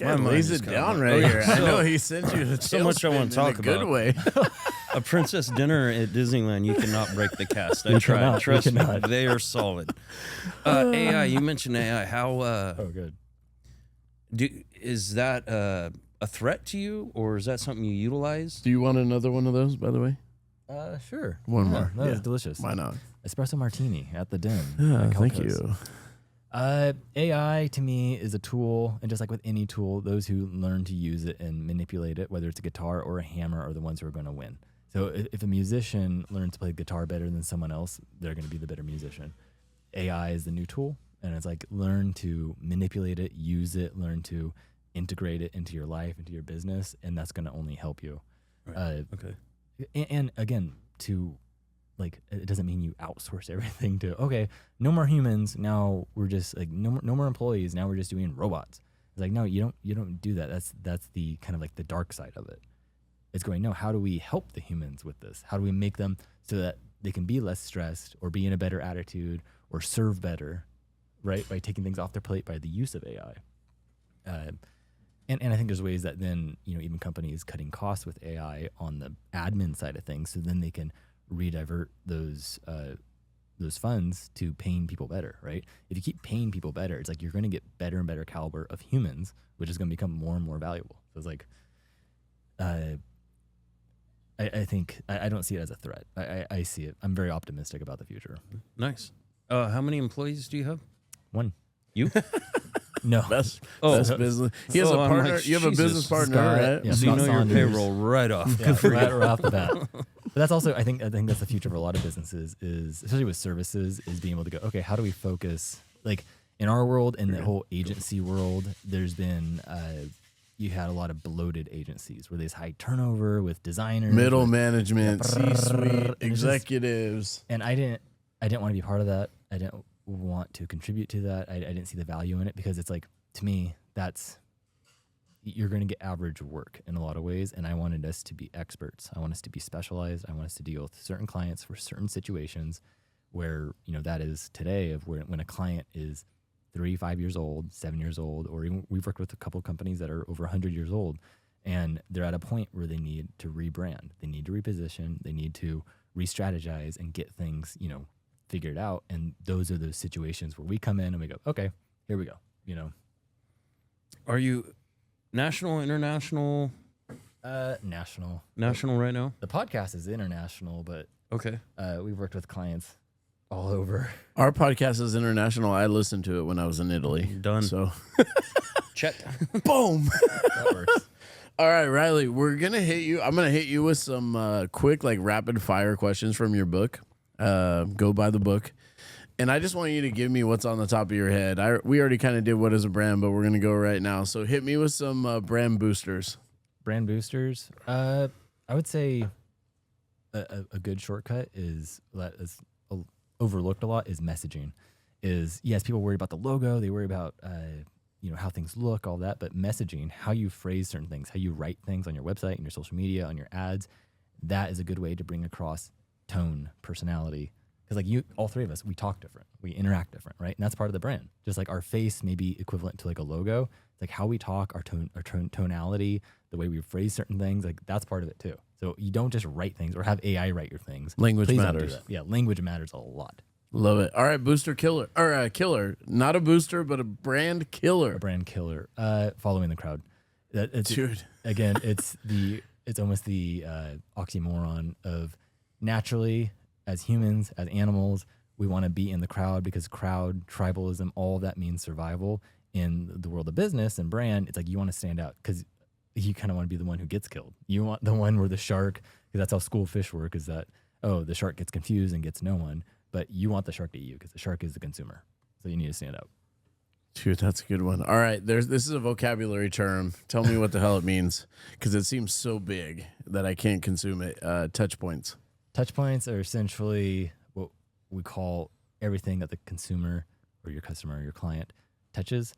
My mind lays is it coming down up. right Okay, here. I so- know he sent you to so much I want to talk in a good about. way. A princess dinner at Disneyland, you cannot break the cast. I You tried. cannot, you Trust me, cannot. they are solid. AI, you mentioned AI. How Oh, good. is that a threat to you, or is that something you utilize? Do you want another one of those, by the way? Sure. One Yeah, more. That was Yeah. delicious. Why not? Espresso martini at the Den. Yeah, at thank Calco's. you. AI to me is a tool, and just like with any tool, those who learn to use it and manipulate it, whether it's a guitar or a hammer, are the ones who are going to win. So if a musician learns to play guitar better than someone else, they're going to be the better musician. AI is the new tool, and it's like learn to manipulate it, use it, learn to integrate it into your life, into your business, and that's going to only help you. Right. Okay. And again, to like, it doesn't mean you outsource everything to, okay, no more humans. Now we're just like, no more employees. Now we're just doing robots. It's like, no, you don't do that. That's the kind of like the dark side of it. It's going, no, how do we help the humans with this? How do we make them so that they can be less stressed or be in a better attitude or serve better, right? By taking things off their plate by the use of AI. And I think there's ways that then, even companies cutting costs with AI on the admin side of things, so then they can redivert those funds to paying people better, right? If you keep paying people better, it's like you're going to get better and better caliber of humans, which is going to become more and more valuable. So it's like, I think I don't see it as a threat. I see it. I'm very optimistic about the future. Nice. How many employees do you have? One. You? No. Best Oh. business. He has a I'm partner. like, you have a business Jesus. partner, Scott, right? yeah. So you Scott know your Saunders. payroll right off. Yeah, right off the bat. But that's also, I think that's the future of a lot of businesses is, especially with services, is being able to go, okay, how do we focus? Like in our world, in the whole agency world, there's been, you had a lot of bloated agencies where there's high turnover with designers. Middle with- management, and C-suite, it's just- executives. And I didn't want to be part of that. I didn't want to contribute to that. I didn't see the value in it because it's like, to me, you're going to get average work in a lot of ways. And I wanted us to be experts. I want us to be specialized. I want us to deal with certain clients for certain situations where, that is today of when a client is 3-5 years old, 7 years old, or even we've worked with a couple of companies that are over 100 years old, and they're at a point where they need to rebrand. They need to reposition. They need to re-strategize and get things, figured out. And those are those situations where we come in and we go, okay, here we go, Are you national, international? National. National right now? The podcast is international, but Okay. we've worked with clients all over. Our podcast is international. I listened to it when I was in Italy. Done. So, Check. boom. That works. All right, Reilly, we're going to hit you. I'm going to hit you with some quick, rapid fire questions from your book. Go buy the book. And I just want you to give me what's on the top of your head. We already kind of did what is a brand, but we're going to go right now. So hit me with some brand boosters. Brand boosters. I would say a good shortcut is overlooked a lot is messaging. Yes, people worry about the logo, they worry about how things look, all that, but messaging, how you phrase certain things, how you write things on your website, and your social media, on your ads, that is a good way to bring across tone, personality. Because all three of us, we talk different, we interact different, right? And that's part of the brand. Just like our face may be equivalent to a logo, it's like how we talk, our tonality, the way we phrase certain things, that's part of it too. So you don't just write things or have AI write your things. Language Please don't do matters. that. Yeah, language matters a lot. Love it. All right, booster killer. Or killer. Not a booster, but a brand killer. A brand killer. Following the crowd. Dude. Again, it's almost the oxymoron of naturally, as humans, as animals, we want to be in the crowd because crowd, tribalism, all of that means survival. In the world of business and brand, it's like you want to stand out because you kind of want to be the one who gets killed. You want the one where the shark, because that's how school fish work, is that, the shark gets confused and gets no one, but you want the shark to eat you because the shark is the consumer. So you need to stand out. Dude, that's a good one. All right, this is a vocabulary term. Tell me what the hell it means, because it seems so big that I can't consume it. Touch points. Touch points are essentially what we call everything that the consumer or your customer or your client touches,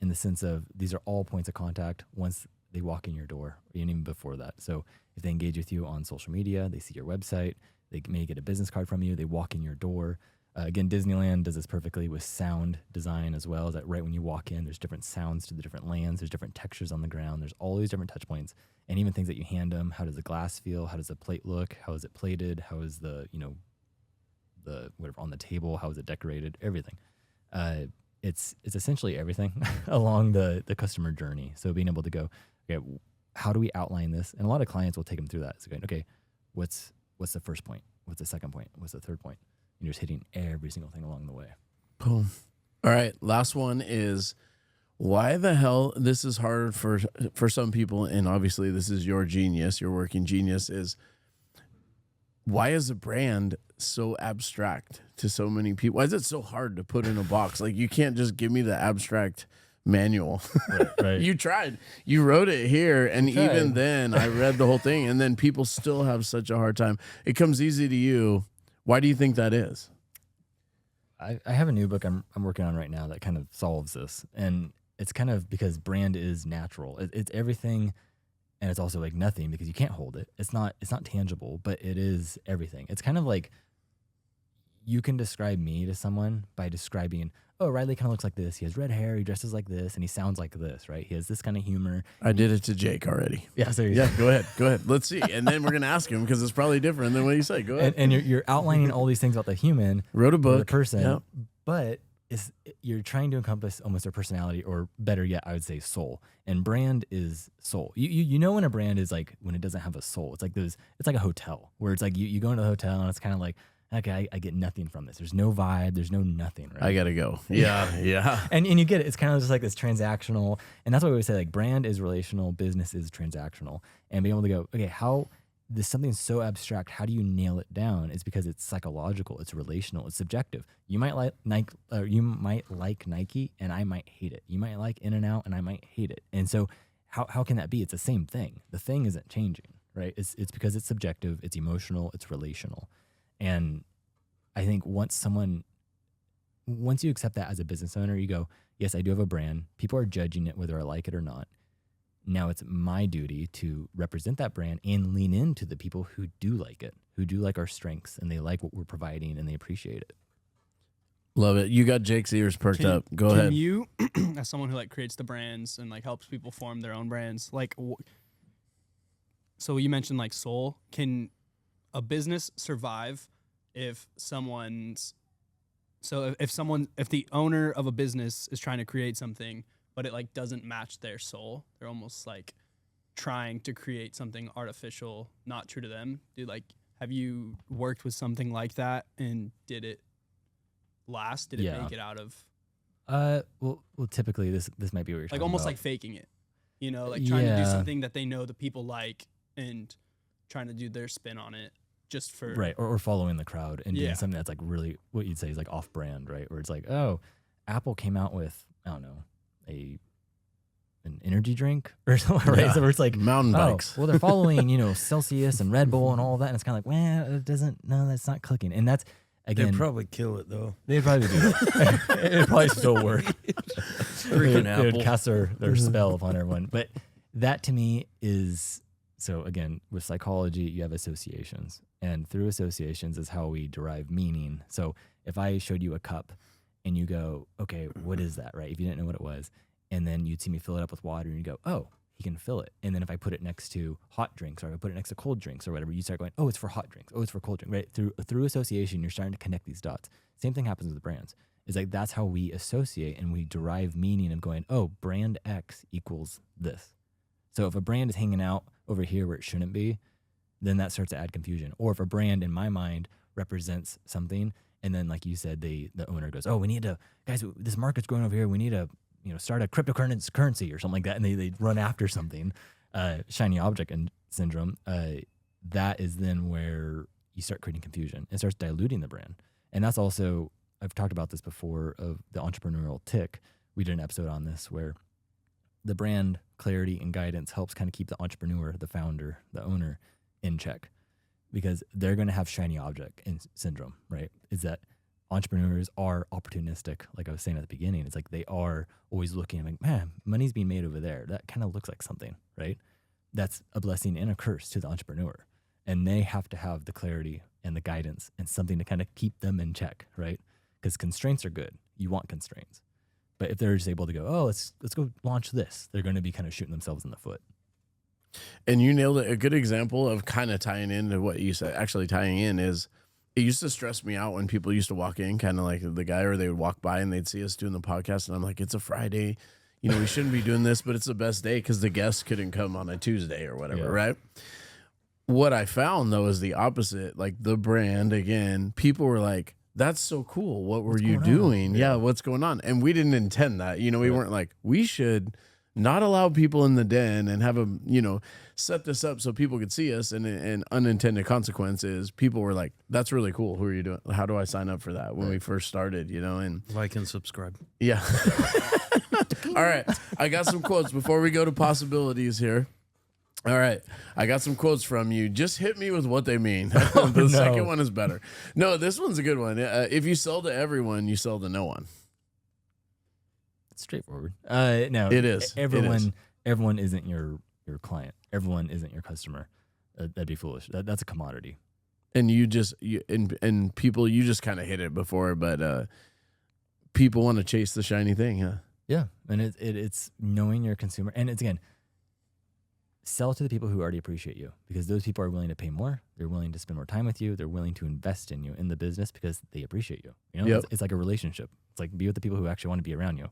in the sense of these are all points of contact once they walk in your door, and even before that. So if they engage with you on social media, they see your website, they may get a business card from you, they walk in your door. Again, Disneyland does this perfectly with sound design as well. That right when you walk in, there's different sounds to the different lands. There's different textures on the ground. There's all these different touch points, and even things that you hand them. How does the glass feel? How does the plate look? How is it plated? How is the whatever on the table? How is it decorated? Everything. It's essentially everything along the customer journey. So being able to go, okay, how do we outline this? And a lot of clients will take them through that. So going, okay, what's the first point? What's the second point? What's the third point? And you're just hitting every single thing along the way. Boom. All right, last one is, why the hell this is hard for some people, and obviously this is your genius, your working genius, is why is a brand so abstract to so many people? Why is it so hard to put in a box? Like, you can't just give me the abstract manual. Right. You tried. You wrote it here, and even then I read the whole thing, and then people still have such a hard time. It comes easy to you. Why do you think that is? I have a new book I'm working on right now that kind of solves this. And it's kind of because brand is natural. It's everything, and it's also like nothing, because you can't hold it. It's not tangible, but it is everything. It's kind of like you can describe me to someone by describing, oh, Reilly kind of looks like this. He has red hair. He dresses like this, and he sounds like this, right? He has this kind of humor. I did it to Jake already. Yeah, so Yeah, go ahead. Let's see. And then we're going to ask him, because it's probably different than what you say. Go ahead. and you're outlining all these things about the human, Wrote a or book. the person, Yep. but you're trying to encompass almost their personality, or better yet, I would say soul. And brand is soul. You know when a brand is like, when it doesn't have a soul. It's like a hotel, where it's like you go into a hotel and it's kind of like, okay, I get nothing from this. There's no vibe. There's no nothing, right? I got to go. Yeah. And you get it. It's kind of just like this transactional. And that's why we always say, like, brand is relational, business is transactional. And being able to go, okay, how this something so abstract, how do you nail it down? It's because it's psychological, it's relational, it's subjective. You might like Nike, and I might hate it. You might like In-N-Out, and I might hate it. And so how can that be? It's the same thing. The thing isn't changing, right? It's because it's subjective, it's emotional, it's relational. And I think once you accept that as a business owner, you go, yes, I do have a brand. People are judging it whether I like it or not. Now it's my duty to represent that brand and lean into the people who do like it, who do like our strengths, and they like what we're providing, and they appreciate it. Love it. You got Jake's ears perked up. Go ahead. Can you, as someone who like creates the brands and like helps people form their own brands, like, so you mentioned like soul. Can a business survive if if the owner of a business is trying to create something, but it like doesn't match their soul? They're almost like trying to create something artificial, not true to them. Dude, like, have you worked with something like that, and did it last? Did it make it out of? Well, typically this might be what you're Like talking almost about. like faking it, like trying to do something that they know the people like, and trying to do their spin on it just for right, or following the crowd and doing something that's like really what you'd say is like off-brand, right? Where it's like, oh, Apple came out with, I don't know, an energy drink or something, right? So it's like mountain bikes. Well, they're following, Celsius and Red Bull and all that, and it's kind of like, well, that's not clicking. And that's, again, They'd probably kill it though. They'd probably do it. It'd probably still work. Freaking They would Apple. cast their spell upon everyone. But that to me is, so again, with psychology, you have associations. And through associations is how we derive meaning. So if I showed you a cup and you go, okay, what is that, right? If you didn't know what it was, and then you'd see me fill it up with water and you go, oh, he can fill it. And then if I put it next to hot drinks, or if I put it next to cold drinks or whatever, you start going, oh, it's for hot drinks. Oh, it's for cold drinks, right? Through association, you're starting to connect these dots. Same thing happens with brands. It's like, that's how we associate and we derive meaning of going, oh, brand X equals this. So if a brand is hanging out over here where it shouldn't be, then that starts to add confusion. Or if a brand, in my mind, represents something, and then like you said, the owner goes, oh, we need to, guys, this market's going over here. We need to, start a cryptocurrency or something like that. And they run after something, shiny object syndrome. That is then where you start creating confusion. It starts diluting the brand. And that's also, I've talked about this before, of the entrepreneurial tick, we did an episode on this where the brand clarity and guidance helps kind of keep the entrepreneur, the founder, the owner in check, because they're going to have shiny object syndrome, right? Is that entrepreneurs are opportunistic, like I was saying at the beginning. It's like they are always looking like, man, money's being made over there. That kind of looks like something, right? That's a blessing and a curse to the entrepreneur. And they have to have the clarity and the guidance and something to kind of keep them in check, right? Because constraints are good. You want constraints. But if they're just able to go, oh, let's go launch this, they're going to be kind of shooting themselves in the foot. And you nailed it. A good example of kind of tying into what you said, actually tying in, is it used to stress me out when people used to walk in, kind of like the guy, or they would walk by and they'd see us doing the podcast. And I'm like, it's a Friday. You know, we shouldn't be doing this, but it's the best day because the guests couldn't come on a Tuesday or whatever, right? What I found, though, is the opposite. Like the brand, again, people were like, that's so cool. What were you doing? Yeah, what's going on? And we didn't intend that. You know, we weren't like, we should not allow people in the den and have them, you know, set this up so people could see us. And unintended consequences, people were like, that's really cool. Who are you doing? How do I sign up for that? When we first started, you know, and Like and subscribe. yeah. All right. I got some quotes before we go to possibilities here. All right. I got some quotes from you. Just hit me with what they mean. The second one is better. No, this one's a good one. If you sell to everyone, you sell to no one. It's straightforward. No, It is. Everyone isn't your client. Everyone isn't your customer. That'd be foolish. That's a commodity. And and people, you just kind of hit it before, but people want to chase the shiny thing, huh? Yeah, and it's knowing your consumer, and it's again, sell to the people who already appreciate you, because those people are willing to pay more. They're willing to spend more time with you. They're willing to invest in you in the business because they appreciate you. You know, it's like a relationship. It's like be with the people who actually want to be around you.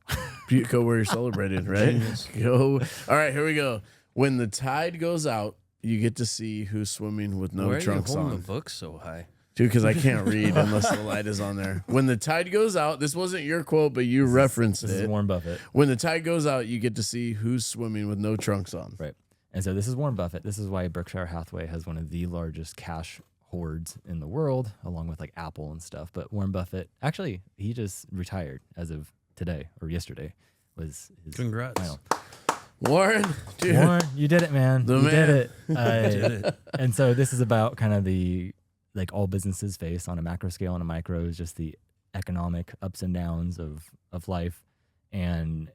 Go where you're celebrated, right? Go. All right, here we go. When the tide goes out, you get to see who's swimming with no trunks Why are you on. holding the book so high? Dude, because I can't read unless the light is on there. When the tide goes out, this wasn't your quote, but you referenced This it. is Warren Buffett. When the tide goes out, you get to see who's swimming with no trunks on. Right. And so this is Warren Buffett. This is why Berkshire Hathaway has one of the largest cash hoards in the world, along with like Apple and stuff. But Warren Buffett, actually, he just retired as of today or yesterday was his Congrats. final. Warren, dude. Warren, you did it, man. The you man. did it. Did it. And so this is about kind of the, like all businesses face on a macro scale and a micro, is just the economic ups and downs of life, and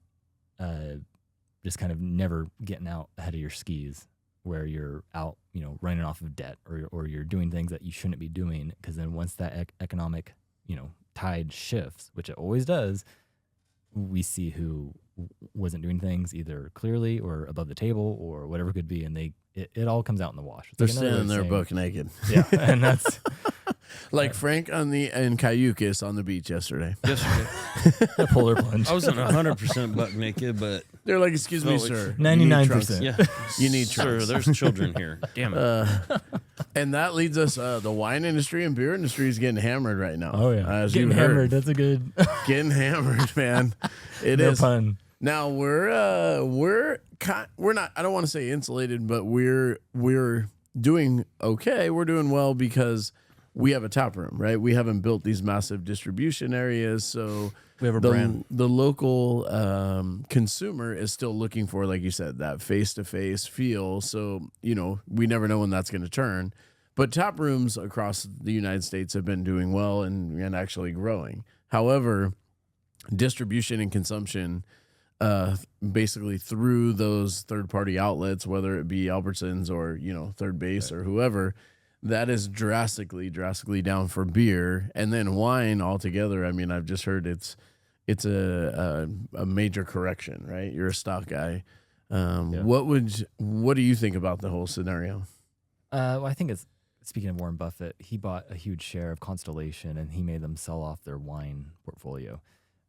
just kind of never getting out ahead of your skis, where you're out, you know, running off of debt, or you're doing things that you shouldn't be doing. Because then once that economic, you know, tide shifts, which it always does, we see who wasn't doing things either clearly or above the table or whatever it could be, and it all comes out in the wash. It's They're like another standing there saying- buck naked. Yeah, and that's Like Frank and Cayucas on the beach yesterday. Yesterday, a polar plunge. I wasn't 100% buck naked, but They're like, excuse me, Felt like sir. 99%. yeah, You need sir. trunks. There's children here. Damn it. And that leads us, the wine industry and beer industry is getting hammered right now. Oh yeah, As getting you hammered. heard. That's a good Getting hammered, man. It no is. pun. Now we're not, I don't want to say insulated, but we're doing okay. We're doing well because we have a tap room, right? We haven't built these massive distribution areas, so We have a brand. the local consumer is still looking for, like you said, that face-to-face feel. So, you know, we never know when that's going to turn. But tap rooms across the United States have been doing well and actually growing. However, distribution and consumption, basically through those third-party outlets, whether it be Albertsons or, you know, Third Base or whoever, that is drastically down for beer. And then wine altogether, I mean, I've just heard it's a major correction, right? You're a stock guy. What do you think about the whole scenario? Well, I think it's, speaking of Warren Buffett, he bought a huge share of Constellation and he made them sell off their wine portfolio.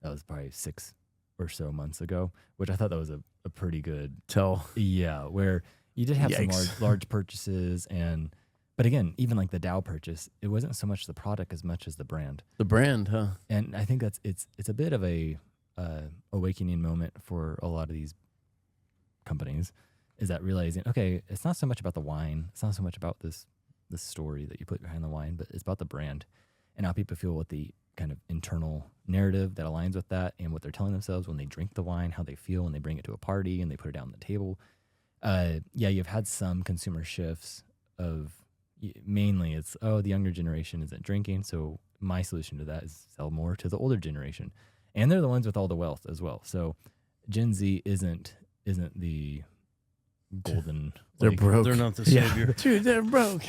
That was probably 6 or so months ago, which I thought that was a pretty good Tell. Yeah, where you did have Yikes. some large purchases, but again, even like the Dow purchase, it wasn't so much the product as much as the brand. The brand, huh? And I think it's a bit of a awakening moment for a lot of these companies, is that realizing, okay, it's not so much about the wine, it's not so much about this story that you put behind the wine, but it's about the brand and how people feel with the kind of internal narrative that aligns with that and what they're telling themselves when they drink the wine, how they feel when they bring it to a party and they put it down on the table. You've had some consumer shifts of mainly it's, the younger generation isn't drinking. So my solution to that is sell more to the older generation. And they're the ones with all the wealth as well. So Gen Z isn't the golden. They're broke. They're not the savior. Dude, they're broke.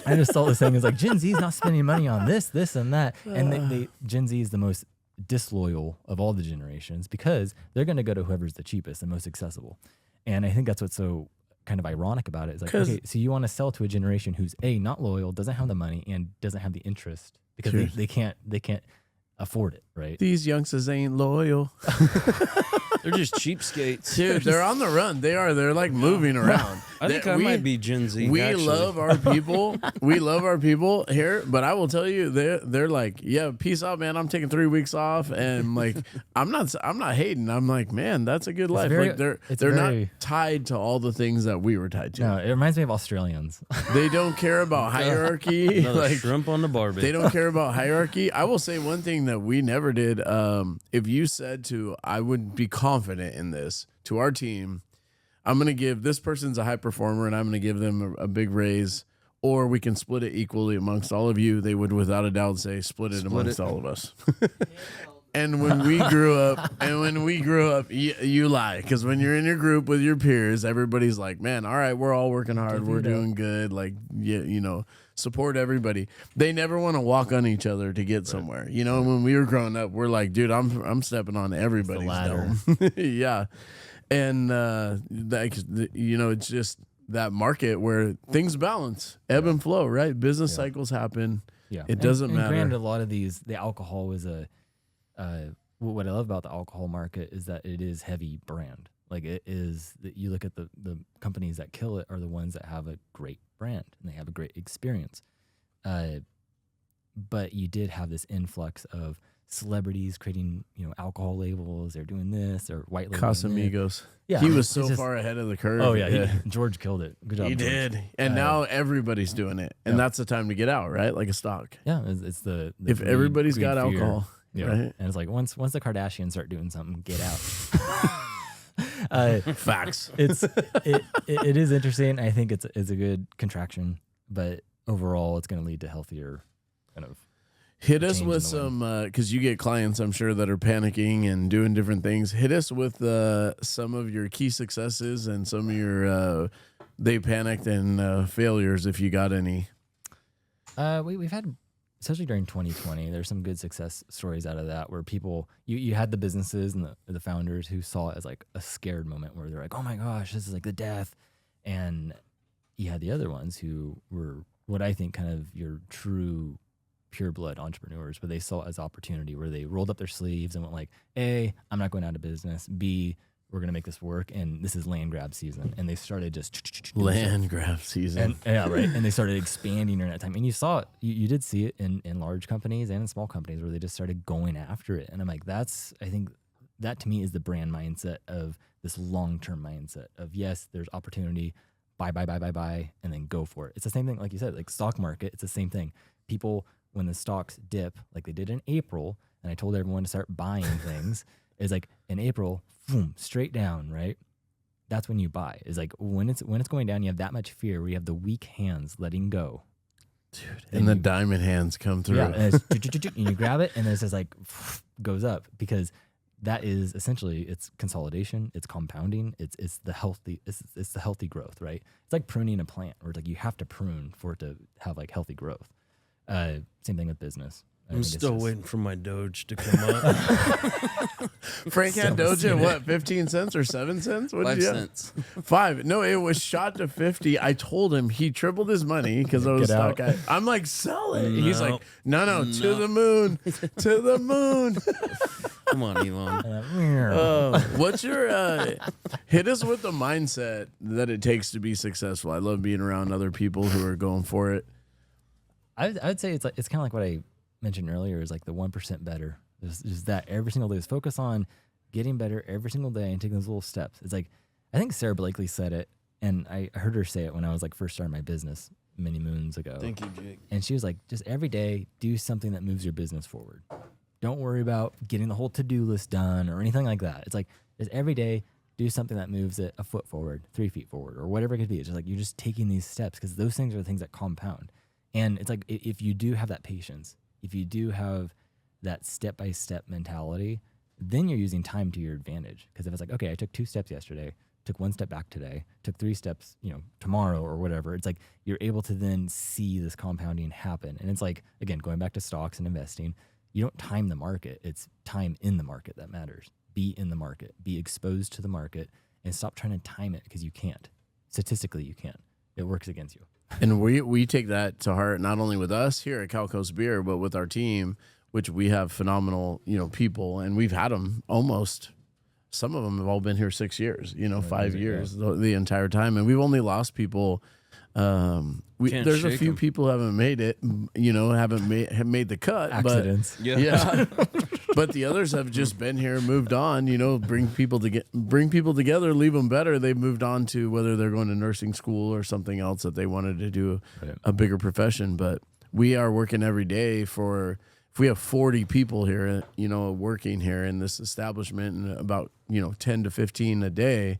I just saw this thing is like Gen Z is not spending money on this, and that. And Gen Z is the most disloyal of all the generations because they're going to go to whoever's the cheapest and most accessible. And I think that's what's so kind of ironic about it. It's like, okay, so you want to sell to a generation who's not loyal, doesn't have the money, and doesn't have the interest because they can't afford it, right? These youngsters ain't loyal. They're just cheapskates. Dude, they're on the run. They are. They're like moving around. I think I might be Gen Z. We actually. love our people. We love our people here, but I will tell you, they're like, yeah, peace out, man. I'm taking 3 weeks off, and like, I'm not hating. I'm like, man, that's a good life. Like they're not tied to all the things that we were tied to. No, it reminds me of Australians. They don't care about hierarchy. Another shrimp on the barbie. They don't care about hierarchy. I will say one thing that we never did. If you said I would be confident in this to our team, I'm going to give this person's a high performer and I'm going to give them a big raise, or we can split it equally amongst all of you. They would without a doubt say split it amongst all of us. And when we grew up, you lie. Because when you're in your group with your peers, everybody's like, man, all right, we're all working hard. We're doing good. Like, support everybody. They never want to walk on each other to get somewhere. When we were growing up, we're like, dude, I'm stepping on everybody's dome. Yeah. And, it's just that market where things balance, ebb and flow, right? Business cycles happen. Yeah. It doesn't matter. Granted, a lot of the alcohol was what I love about the alcohol market is that it is heavy brand. Like it is that you look at the companies that kill it are the ones that have a great brand and they have a great experience. But you did have this influx of celebrities creating, alcohol labels. They're doing this. They're white labeling Casamigos. Yeah, he was so far ahead of the curve. Oh yeah, George killed it. Good job. He George. did, and now everybody's doing it, and that's the time to get out, right? Like a stock. Yeah, it's the if everybody's got fear. alcohol, yeah, right? And it's like once the Kardashians start doing something, get out. Facts. It is interesting. I think it's a good contraction, but overall, it's going to lead to healthier kind of. Hit us with some, because you get clients, I'm sure, that are panicking and doing different things. Hit us with some of your key successes and some of your they panicked and failures, if you got any. We've had, especially during 2020, there's some good success stories out of that where people, you had the businesses and the founders who saw it as like a scared moment where they're like, oh my gosh, this is like the death. And you had the other ones who were what I think kind of your true pure blood entrepreneurs, where they saw it as opportunity, where they rolled up their sleeves and went like, A, I'm not going out of business. B, we're going to make this work. And this is land grab season. And they started just land grab season. And, right. And they started expanding during that time. And you saw it, you did see it in large companies and in small companies where they just started going after it. And I'm like, I think that to me is the brand mindset of this long-term mindset of, yes, there's opportunity, buy, and then go for it. It's the same thing, like you said, like stock market, it's the same thing. People, when the stocks dip, like they did in April, and I told everyone to start buying things, is like in April, boom, straight down, right? That's when you buy. Is like when it's going down, you have that much fear where you have the weak hands letting go. Dude, and the diamond hands come through. Yeah, and, and you grab it, and it's just like goes up because that is essentially it's consolidation, it's compounding, it's the healthy growth, right? It's like pruning a plant, where it's like you have to prune for it to have like healthy growth. Same thing with business. I'm still waiting for my Doge to come up. Frank had Doge at what, 15 cents or 7 cents? What 5 cents. 5. No, it was shot to 50. I told him he tripled his money because I was stuck. I'm like, sell it. No. He's like, no, to the moon. To the moon. Come on, Elon. What's your hit us with the mindset that it takes to be successful? I love being around other people who are going for it. I would say it's kind of like what I mentioned earlier is like the 1% better. There's that every single day. Just focus on getting better every single day and taking those little steps. It's like, I think Sarah Blakely said it, and I heard her say it when I was like first starting my business many moons ago. Thank you, Jake. And she was like, just every day do something that moves your business forward. don't worry about getting the whole to-do list done or anything like that. It's like just every day do something that moves it a foot forward, 3 feet forward, or whatever it could be. It's just like you're just taking these steps because those things are the things that compound. And it's like if you do have that patience, if you do have that step-by-step mentality, then you're using time to your advantage. Because if it's like, okay, I took 2 steps yesterday, took 1 step back today, took 3 steps, tomorrow or whatever, it's like you're able to then see this compounding happen. And it's like, again, going back to stocks and investing, you don't time the market. It's time in the market that matters. Be in the market, be exposed to the market, and stop trying to time it because you can't. Statistically, you can't. It works against you. And we take that to heart, not only with us here at Cal Coast Beer, but with our team, which we have phenomenal, people, and we've had them almost. Some of them have all been here 6 yehave 5 years, the entire time, and we've only lost people. There's a few people who haven't made it, have made the cut. Accidents. But, yeah. But the others have just been here, moved on, bring people together, leave them better. They've moved on to whether they're going to nursing school or something else that they wanted to do a bigger profession. But we are working every day if we have 40 people here, working here in this establishment and about, 10 to 15 a day,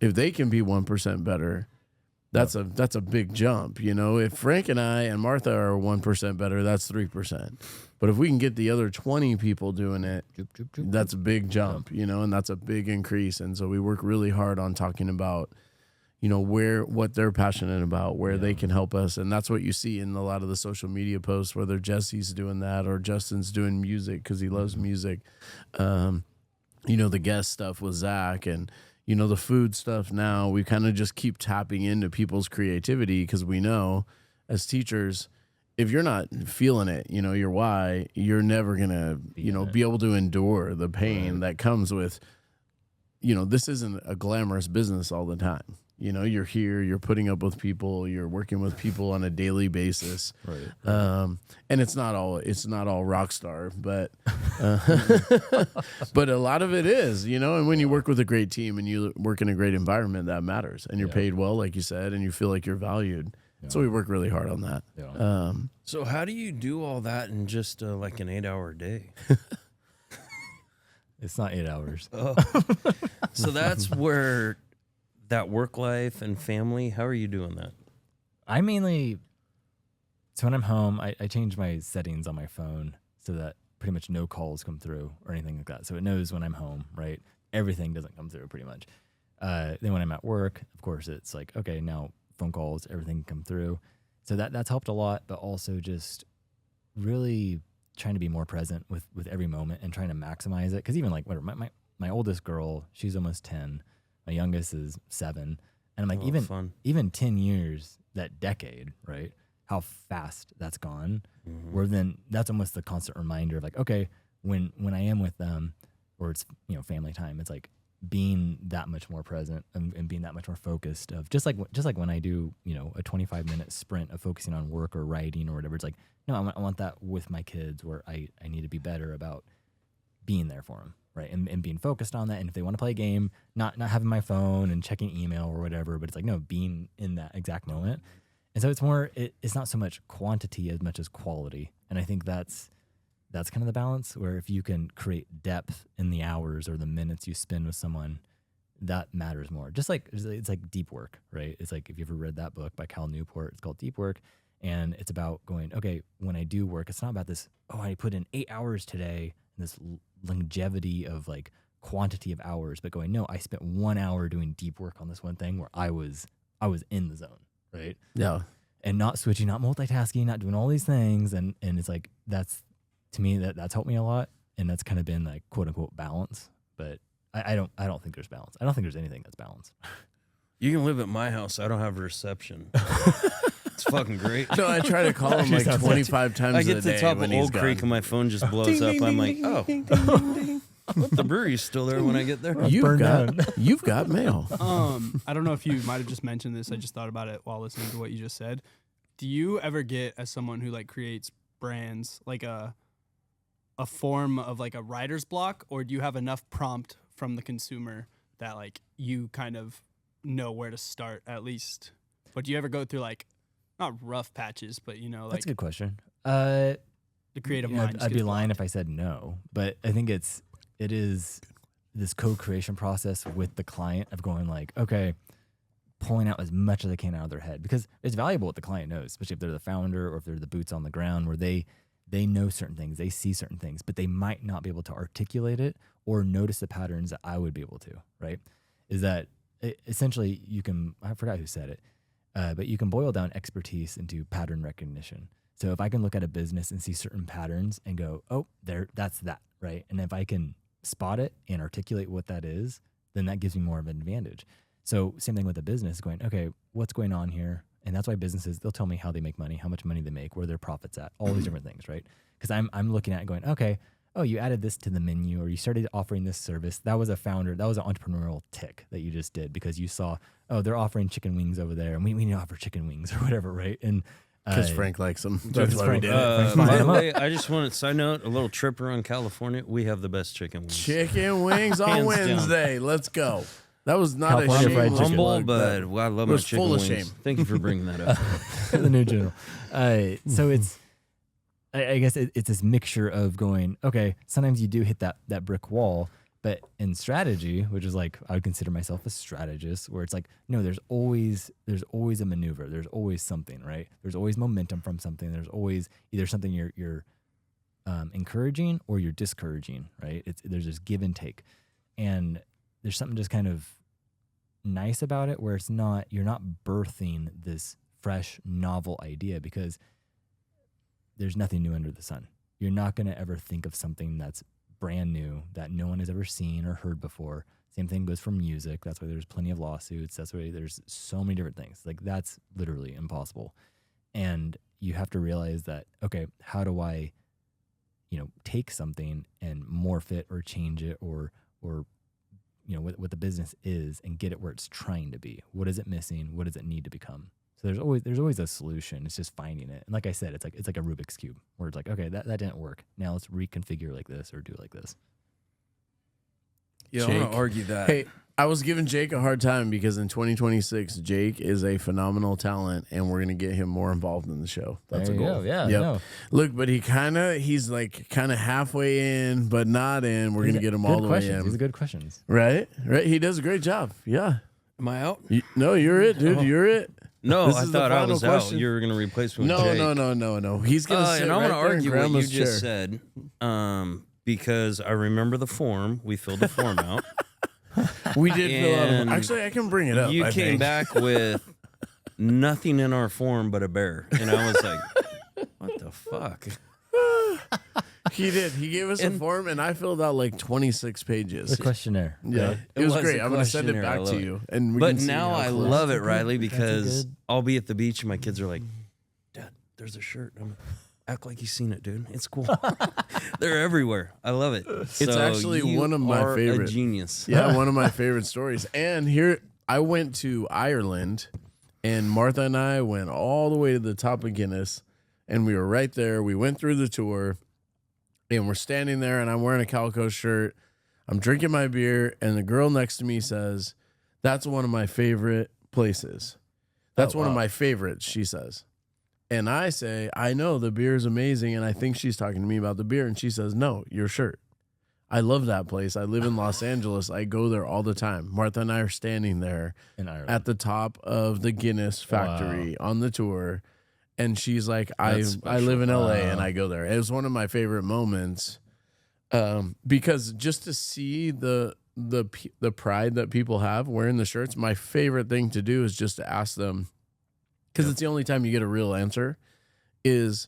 if they can be 1% better, that's a big jump. If Frank and I and Martha are 1% better, that's 3%. But if we can get the other 20 people doing it, that's a big jump, and that's a big increase. And so we work really hard on talking about, what they're passionate about, where they can help us. And that's what you see in a lot of the social media posts, whether Jesse's doing that or Justin's doing music because he loves music. The guest stuff with Zach and, the food stuff now, we kind of just keep tapping into people's creativity because we know as teachers, if you're not feeling it, your why, you're never going to, be able to endure the pain that comes with, this isn't a glamorous business all the time. You're here, you're putting up with people, you're working with people on a daily basis. Right. And it's not all rock star, but but a lot of it is, and when you work with a great team and you work in a great environment, that matters. And you're paid well, like you said, and you feel like you're valued. Yeah. So we work really hard on that. Yeah. So how do you do all that in just like an 8-hour day? It's not 8 hours. Oh. So that's where that work life and family, how are you doing that? I mainly, so when I'm home, I change my settings on my phone so that pretty much no calls come through or anything like that. So it knows when I'm home, right? Everything doesn't come through pretty much. Then when I'm at work, of course, it's like, okay, now phone calls, everything come through. So that's helped a lot, but also just really trying to be more present with every moment and trying to maximize it. Because even like my oldest girl, she's almost 10. My youngest is 7. And I'm like, even 10 years, that decade, right? How fast that's gone. Mm-hmm. Where then that's almost the constant reminder of like, okay, when I am with them or it's, family time, it's like being that much more present and being that much more focused of just like when I do, a 25-minute sprint of focusing on work or writing or whatever, it's like, no, I want that with my kids where I need to be better about being there for them. Right. And being focused on that. And if they want to play a game, not having my phone and checking email or whatever, but it's like, no, being in that exact moment. And so it's more, it's not so much quantity as much as quality. And I think that's kind of the balance where if you can create depth in the hours or the minutes you spend with someone, that matters more. Just like, it's like deep work, right? It's like, if you ever read that book by Cal Newport, it's called Deep Work. And it's about going, okay, when I do work, it's not about this, I put in 8 hours today, and this longevity of like quantity of hours, but going, no, I spent 1 hour doing deep work on this one thing where I was in the zone, right? Yeah. And not switching, not multitasking, not doing all these things. And it's like, that's, to me, that's helped me a lot. And that's kind of been like quote unquote balance. But I don't think there's balance. I don't think there's anything that's balanced. You can live at my house. I don't have a reception. It's fucking great. No, I try to call him like 25 times a day. I get to the top of Old Creek and my phone just blows up. I'm like, oh, the brewery's still there when I get there. You've got mail. I don't know if you might have just mentioned this. I just thought about it while listening to what you just said. Do you ever get, as someone who like creates brands, like a form of like a writer's block, or do you have enough prompt from the consumer that like you kind of know where to start at least? But do you ever go through like, not rough patches, but like... That's a good question. The creative Yeah, mind. I'd be lying if I said no, but I think it is this co-creation process with the client of going like, okay, pulling out as much as I can out of their head, because it's valuable what the client knows, especially if they're the founder or if they're the boots on the ground, where they know certain things, they see certain things, but they might not be able to articulate it or notice the patterns that I would be able to, right? Is that essentially I forgot who said it, but you can boil down expertise into pattern recognition. So if I can look at a business and see certain patterns and go, oh, that's that, right? And if I can spot it and articulate what that is, then that gives me more of an advantage. So same thing with a business, going, okay, what's going on here? And that's why businesses, they'll tell me how they make money, how much money they make, where their profits at, all these different things, right? Because I'm looking at it going, okay, oh, you added this to the menu, or you started offering this service. That was an entrepreneurial tick that you just did because you saw, oh, they're offering chicken wings over there, and we need to offer chicken wings or whatever, right? And Because Frank likes them. That's why we did it. By the way, I just want to side note, a little trip around California. We have the best chicken wings. Chicken wings on Hands Wednesday. Let's go. That was not California a fried shame. chicken. Humble, but I love my was chicken full of wings. shame. Thank you for bringing that up. the new general. So it's, I guess it's this mixture of going, okay, sometimes you do hit that brick wall, but in strategy, which is like, I would consider myself a strategist, where it's like, no, there's always a maneuver. There's always something, right? There's always momentum from something. There's always either something you're encouraging or you're discouraging, right? There's this give and take. And there's something just kind of nice about it where you're not birthing this fresh, novel idea, because there's nothing new under the sun. You're not going to ever think of something that's brand new that no one has ever seen or heard before. Same thing goes for music. That's why there's plenty of lawsuits. That's why there's so many different things. Like, that's literally impossible. And you have to realize that, okay, how do I, take something and morph it or change it or what the business is and get it where it's trying to be. What is it missing? What does it need to become? So there's always a solution. It's just finding it. And like I said, it's like a Rubik's Cube where it's like, okay, that didn't work. Now let's reconfigure like this or do like this. Yeah, I want to argue that. Hey, I was giving Jake a hard time because in 2026, Jake is a phenomenal talent, and we're gonna get him more involved in the show. That's There a you goal. go. Yeah, Yep. no. Look, but he's kind of halfway in, but not in. We're gonna get him all the way These are in. good questions. Right. He does a great job. Yeah. Am I out? No, you're it, dude. You're it. No, This I is the thought I final was question. out. You were going to replace me with No, Jake. no. He's gonna sit And I'm right going to there in argue what you Grandma's just chair. said because I remember the form. We filled the form out. We did fill out. And Actually, I can bring it up. You I came think. back with nothing in our form but a bear. And I was like, what the fuck? He did. He gave us a form, and I filled out like 26 pages. The questionnaire. Yeah, right? it was was great. a I'm gonna send it questionnaire. I back love to it. you, and we But can see now how I close. love it, Riley, That's a because good- I'll be at the beach and my kids are like, Dad, there's a shirt. I'm like, act like you've seen it, dude. It's cool. They're everywhere. I love it. It's actually one of my are favorite. A genius. Yeah, one of my favorite stories. And here, I went to Ireland, and Martha and I went all the way to the top of Guinness, and we were right there. We went through the tour, and we're standing there, and I'm wearing a calico shirt. I'm drinking my beer, and the girl next to me says, "That's one of my favorite places. That's one of my favorites," she says. And I say, "I know, the beer is amazing," and I think she's talking to me about the beer, and she says, "No, your shirt. I love that place. I live in Los Angeles. I go there all the time." Martha and I are standing there In Ireland. at the top of the Guinness factory on the tour. And she's like, I That's live in LA Wow. and I go there. It was one of my favorite moments because just to see the pride that people have wearing the shirts, my favorite thing to do is just to ask them, because it's the only time you get a real answer, is,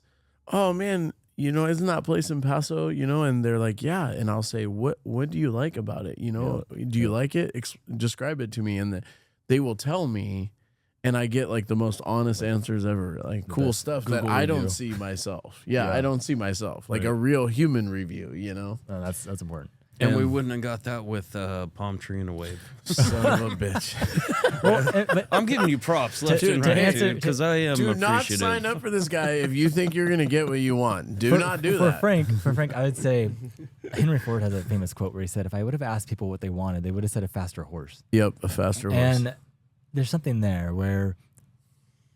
"Oh man, isn't that place in Paso, and they're like, "Yeah." And I'll say, what do you like about it? Do you like it? Describe it to me. And they will tell me, and I get like the most honest answers ever, like cool best stuff Google that I don't review. see myself. Yeah, Yeah. I don't see myself. Like Right. a real human review, No, that's important. And we wouldn't have got that with palm tree and a wave. Son of a bitch. But I'm giving you props left To- and to right, answer- because I am Do not appreciative. sign up for this guy if you think you're going to get what you want. Do not do that. For Frank, I would say Henry Ford has a famous quote where he said, "If I would have asked people what they wanted, they would have said a faster horse." Yep, a faster horse. And there's something there where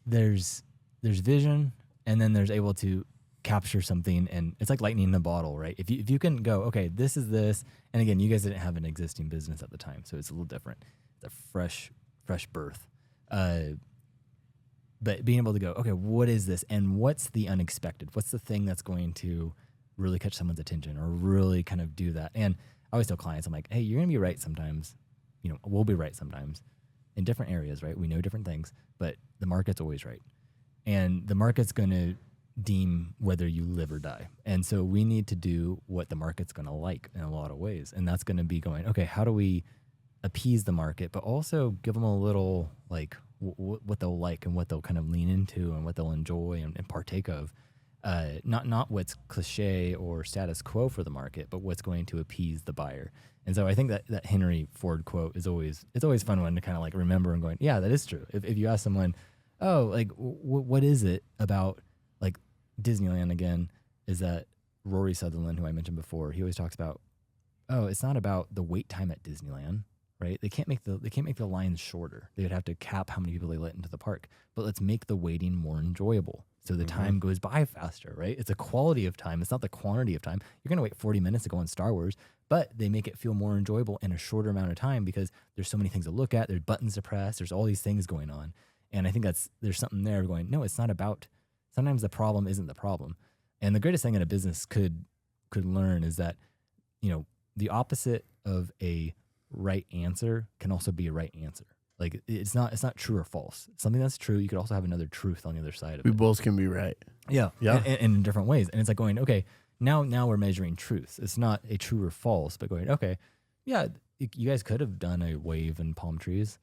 there's vision, and then there's able to capture something, and it's like lightning in a bottle, right? If you can go, okay, this is this, and again, you guys didn't have an existing business at the time, so it's a little different. It's a fresh birth. But being able to go, okay, what is this, and what's the unexpected? What's the thing that's going to really catch someone's attention or really kind of do that? And I always tell clients, I'm like, hey, you're gonna be right sometimes. We'll be right sometimes in different areas, right? We know different things, but the market's always right. And the market's going to deem whether you live or die. And so we need to do what the market's going to like in a lot of ways. And that's going to be going, okay, how do we appease the market, but also give them a little like what they'll like and what they'll kind of lean into and what they'll enjoy and partake of. Not what's cliche or status quo for the market, but what's going to appease the buyer. And so I think that Henry Ford quote it's always fun one to kind of like remember and going, yeah, that is true. If you ask someone, oh, like what is it about like Disneyland again, is that Rory Sutherland, who I mentioned before, he always talks about, oh, it's not about the wait time at Disneyland, right? They can't make the lines shorter. They would have to cap how many people they let into the park. But let's make the waiting more enjoyable. So the time goes by faster, right? It's a quality of time. It's not the quantity of time. You're going to wait 40 minutes to go on Star Wars, but they make it feel more enjoyable in a shorter amount of time because there's so many things to look at. There's buttons to press. There's all these things going on. And I think there's something there going, no, it's not about, sometimes the problem isn't the problem. And the greatest thing that a business could learn is that, the opposite of a right answer can also be a right answer. Like it's not true or false. Something that's true, you could also have another truth on the other side of it. We both can be right. Yeah. And in different ways. And it's like going, okay, now we're measuring truths. It's not a true or false, but going, okay, yeah, you guys could have done a wave and palm trees,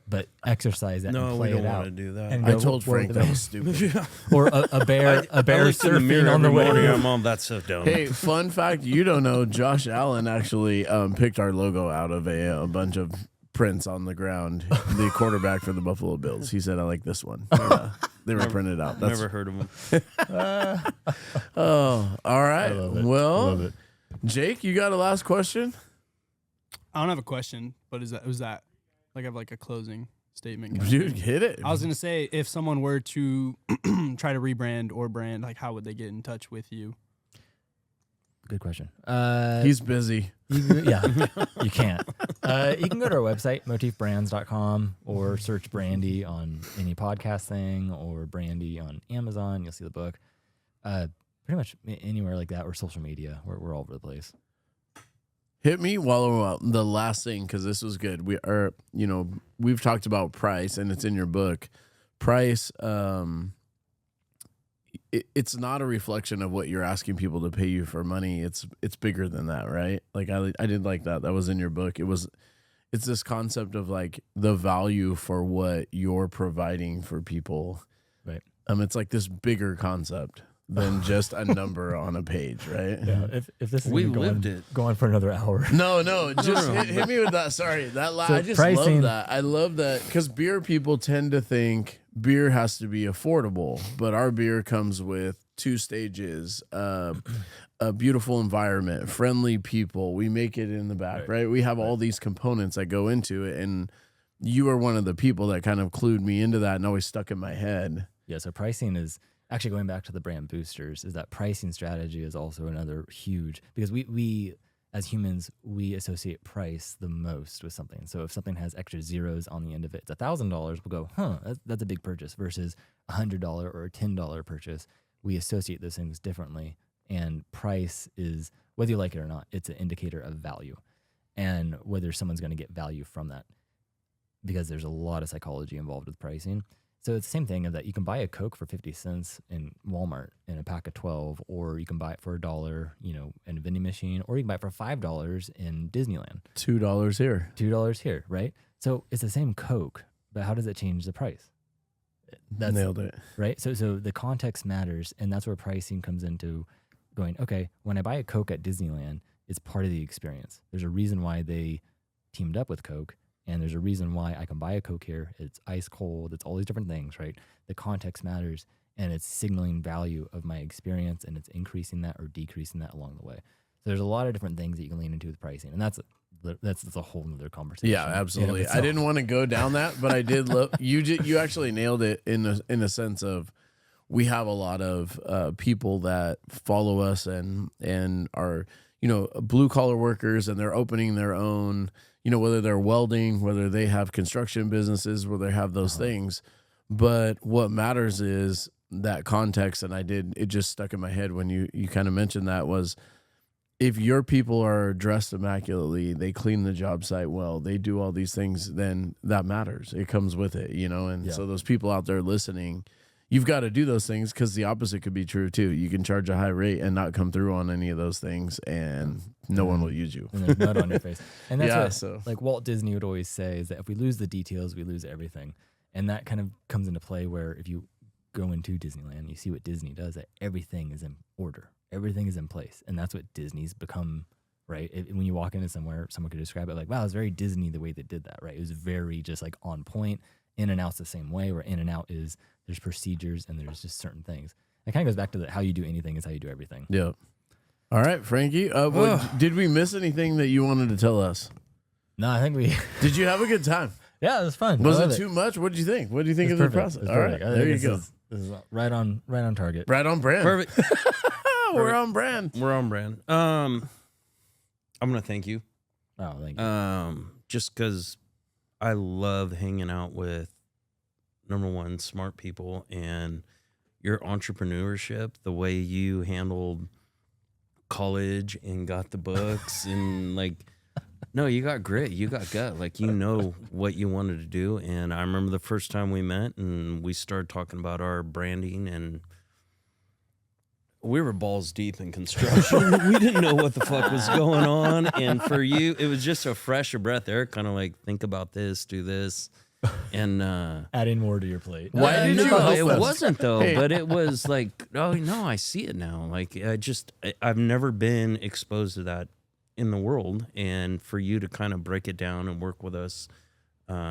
but exercise that and play we it don't out. want to do that. And I go, told Frank that was stupid. Or a bear I look in the surfing mirror on the every morning. wave. I'm on. That's so dumb. Hey, fun fact, you don't know, Josh Allen actually picked our logo out of a bunch of prints on the ground. The quarterback for the Buffalo Bills. He said, I like this one. They were printed out. That's, Never heard of them. oh, all right. I love it. Well, Love it. Jake, you got a last question? I don't have a question, but was that like I have like a closing statement? kind of Dude, thing? hit it. I was gonna say if someone were to try to rebrand or brand, like how would they get in touch with you? Good question. He's busy. You can't. You can go to our website, motifbrands.com, or search Brandy on any podcast thing or Brandy on Amazon. You'll see the book. Pretty much anywhere like that or social media. We're all over the place. Hit me while we're out. The last thing, because this was good. We've talked about price, and it's in your book. Price, it's not a reflection of what you're asking people to pay you for money. It's bigger than that, right? Like I did like that. That was in your book. It's this concept of like the value for what you're providing for people. Right. It's like this bigger concept than just a number on a page, right? Yeah. If this is We gonna lived it. go on for another hour. No, just hit me with that. Sorry, So I just pricing- love that. I love that because beer people tend to think beer has to be affordable, but our beer comes with 2 stages, a beautiful environment, friendly people. We make it in the back, right? We have all these components that go into it, and you are one of the people that kind of clued me into that and always stuck in my head. Yeah, so pricing is actually going back to the brand boosters, is that pricing strategy is also another huge, because we as humans, we associate price the most with something. So if something has extra zeros on the end of it, it's $1,000, we'll go, that's a big purchase versus $100 or a $10 purchase. We associate those things differently. And price is, whether you like it or not, it's an indicator of value and whether someone's going to get value from that, because there's a lot of psychology involved with pricing. So it's the same thing of that you can buy a Coke for 50 cents in Walmart in a pack of 12, or you can buy it for $1, in a vending machine, or you can buy it for $5 in Disneyland. $2 here. $2 here, right? So it's the same Coke, but how does it change the price? That's Nailed it. right. So the context matters, and that's where pricing comes into going, okay, when I buy a Coke at Disneyland, it's part of the experience. There's a reason why they teamed up with Coke. And there's a reason why I can buy a Coke here. It's ice cold. It's all these different things, right? The context matters, and it's signaling value of my experience, and it's increasing that or decreasing that along the way. So there's a lot of different things that you can lean into with pricing, and that's a whole nother conversation. Yeah, absolutely. I didn't want to go down that, but I did love you. You actually nailed it in a sense of we have a lot of people that follow us and are, you know, blue collar workers, and they're opening their own, you know, whether they're welding, whether they have construction businesses, where they have those things. But what matters is that context. And it just stuck in my head when you kind of mentioned that, was if your people are dressed immaculately, they clean the job site well, they do all these things, then that matters. It comes with it, you know? And so those people out there listening, you've got to do those things, because the opposite could be true too. You can charge a high rate and not come through on any of those things, and no one will use you. And there's mud on your face. And that's Yeah, what like Walt Disney would always say, is that if we lose the details, we lose everything. And that kind of comes into play where if you go into Disneyland, you see what Disney does, that everything is in order. Everything is in place. And that's what Disney's become, right? When you walk into somewhere, someone could describe it like, wow, it's very Disney the way they did that, right? It was very just like on point. In and out's the same way, where in and out is there's procedures and there's just certain things. It kind of goes back to how you do anything is how you do everything. Yeah. All right, Frankie. Did we miss anything that you wanted to tell us? No, I think we... Did you have a good time? Yeah, it was fun. Was it too much? What did you think? What do you think of the process? All right, there you go. This is right on target. Right on brand. Perfect. We're on brand. We're on brand. I'm gonna thank you. Oh, thank you. Just because I love hanging out with, number one, smart people, and your entrepreneurship, the way you handled college and got the books and like, no, you got grit, you got gut, like, you know what you wanted to do. And I remember the first time we met and we started talking about our branding, and we were balls deep in construction. We didn't know what the fuck was going on. And for you, it was just a fresher breath there, kind of like, think about this, do this. And adding more to your plate. Why did you help it us? wasn't though, Hey. but it was like, oh no, I see it now. Like, I've never been exposed to that in the world, and for you to kind of break it down and work with us,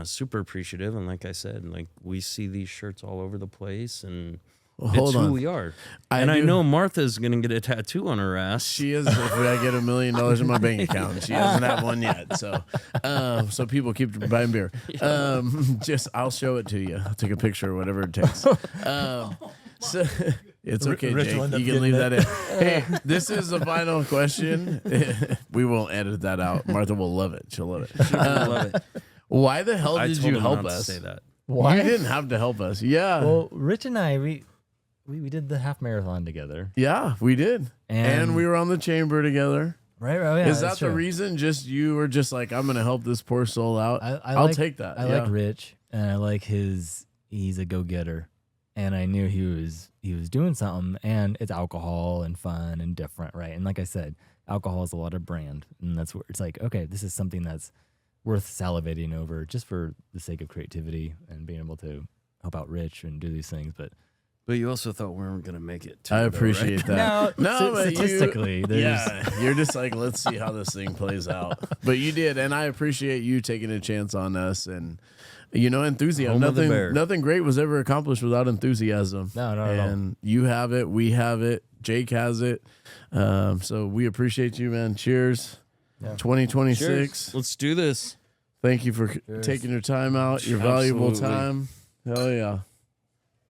super appreciative. And like I said, like, we see these shirts all over the place, and Hold it's on. who we are. I I do- know Martha's gonna get a tattoo on her ass. She is. If I get $1 million in my bank account, she hasn't had one yet. So, so people keep buying beer. I'll show it to you. I'll take a picture or whatever it takes. So it's okay, Rich Jake. will end up You can leave that getting in. Hey, this is the final question. We won't edit that out. Martha will love it. She'll love it. I love it. Why the hell I did told you him help not to us? say that. Why? You didn't have to help us. Yeah. Well, Rich and I, we did the half marathon together. Yeah, we did. And we were on the chamber together. Right. Oh, yeah, Is that that's the true. reason? Just you were just like, I'm going to help this poor soul out. I'll like- take that. I yeah. like Rich, and I like he's a go-getter, and I knew he was doing something, and it's alcohol and fun and different, right? And like I said, alcohol is a lot of brand, and that's where it's like, okay, this is something that's worth salivating over just for the sake of creativity and being able to help out Rich and do these things, but But you also thought we weren't gonna make it. I appreciate that. No, but statistically, there's yeah, you're just like, let's see how this thing plays out. But you did, and I appreciate you taking a chance on us, and enthusiasm. Home of the bear. Nothing great was ever accomplished without enthusiasm. No, not at all. And you have it, we have it, Jake has it. So we appreciate you, man. Cheers. Yeah. 2026. Cheers. Let's do this. Thank you for taking your time out, your valuable Absolutely. time. Hell yeah.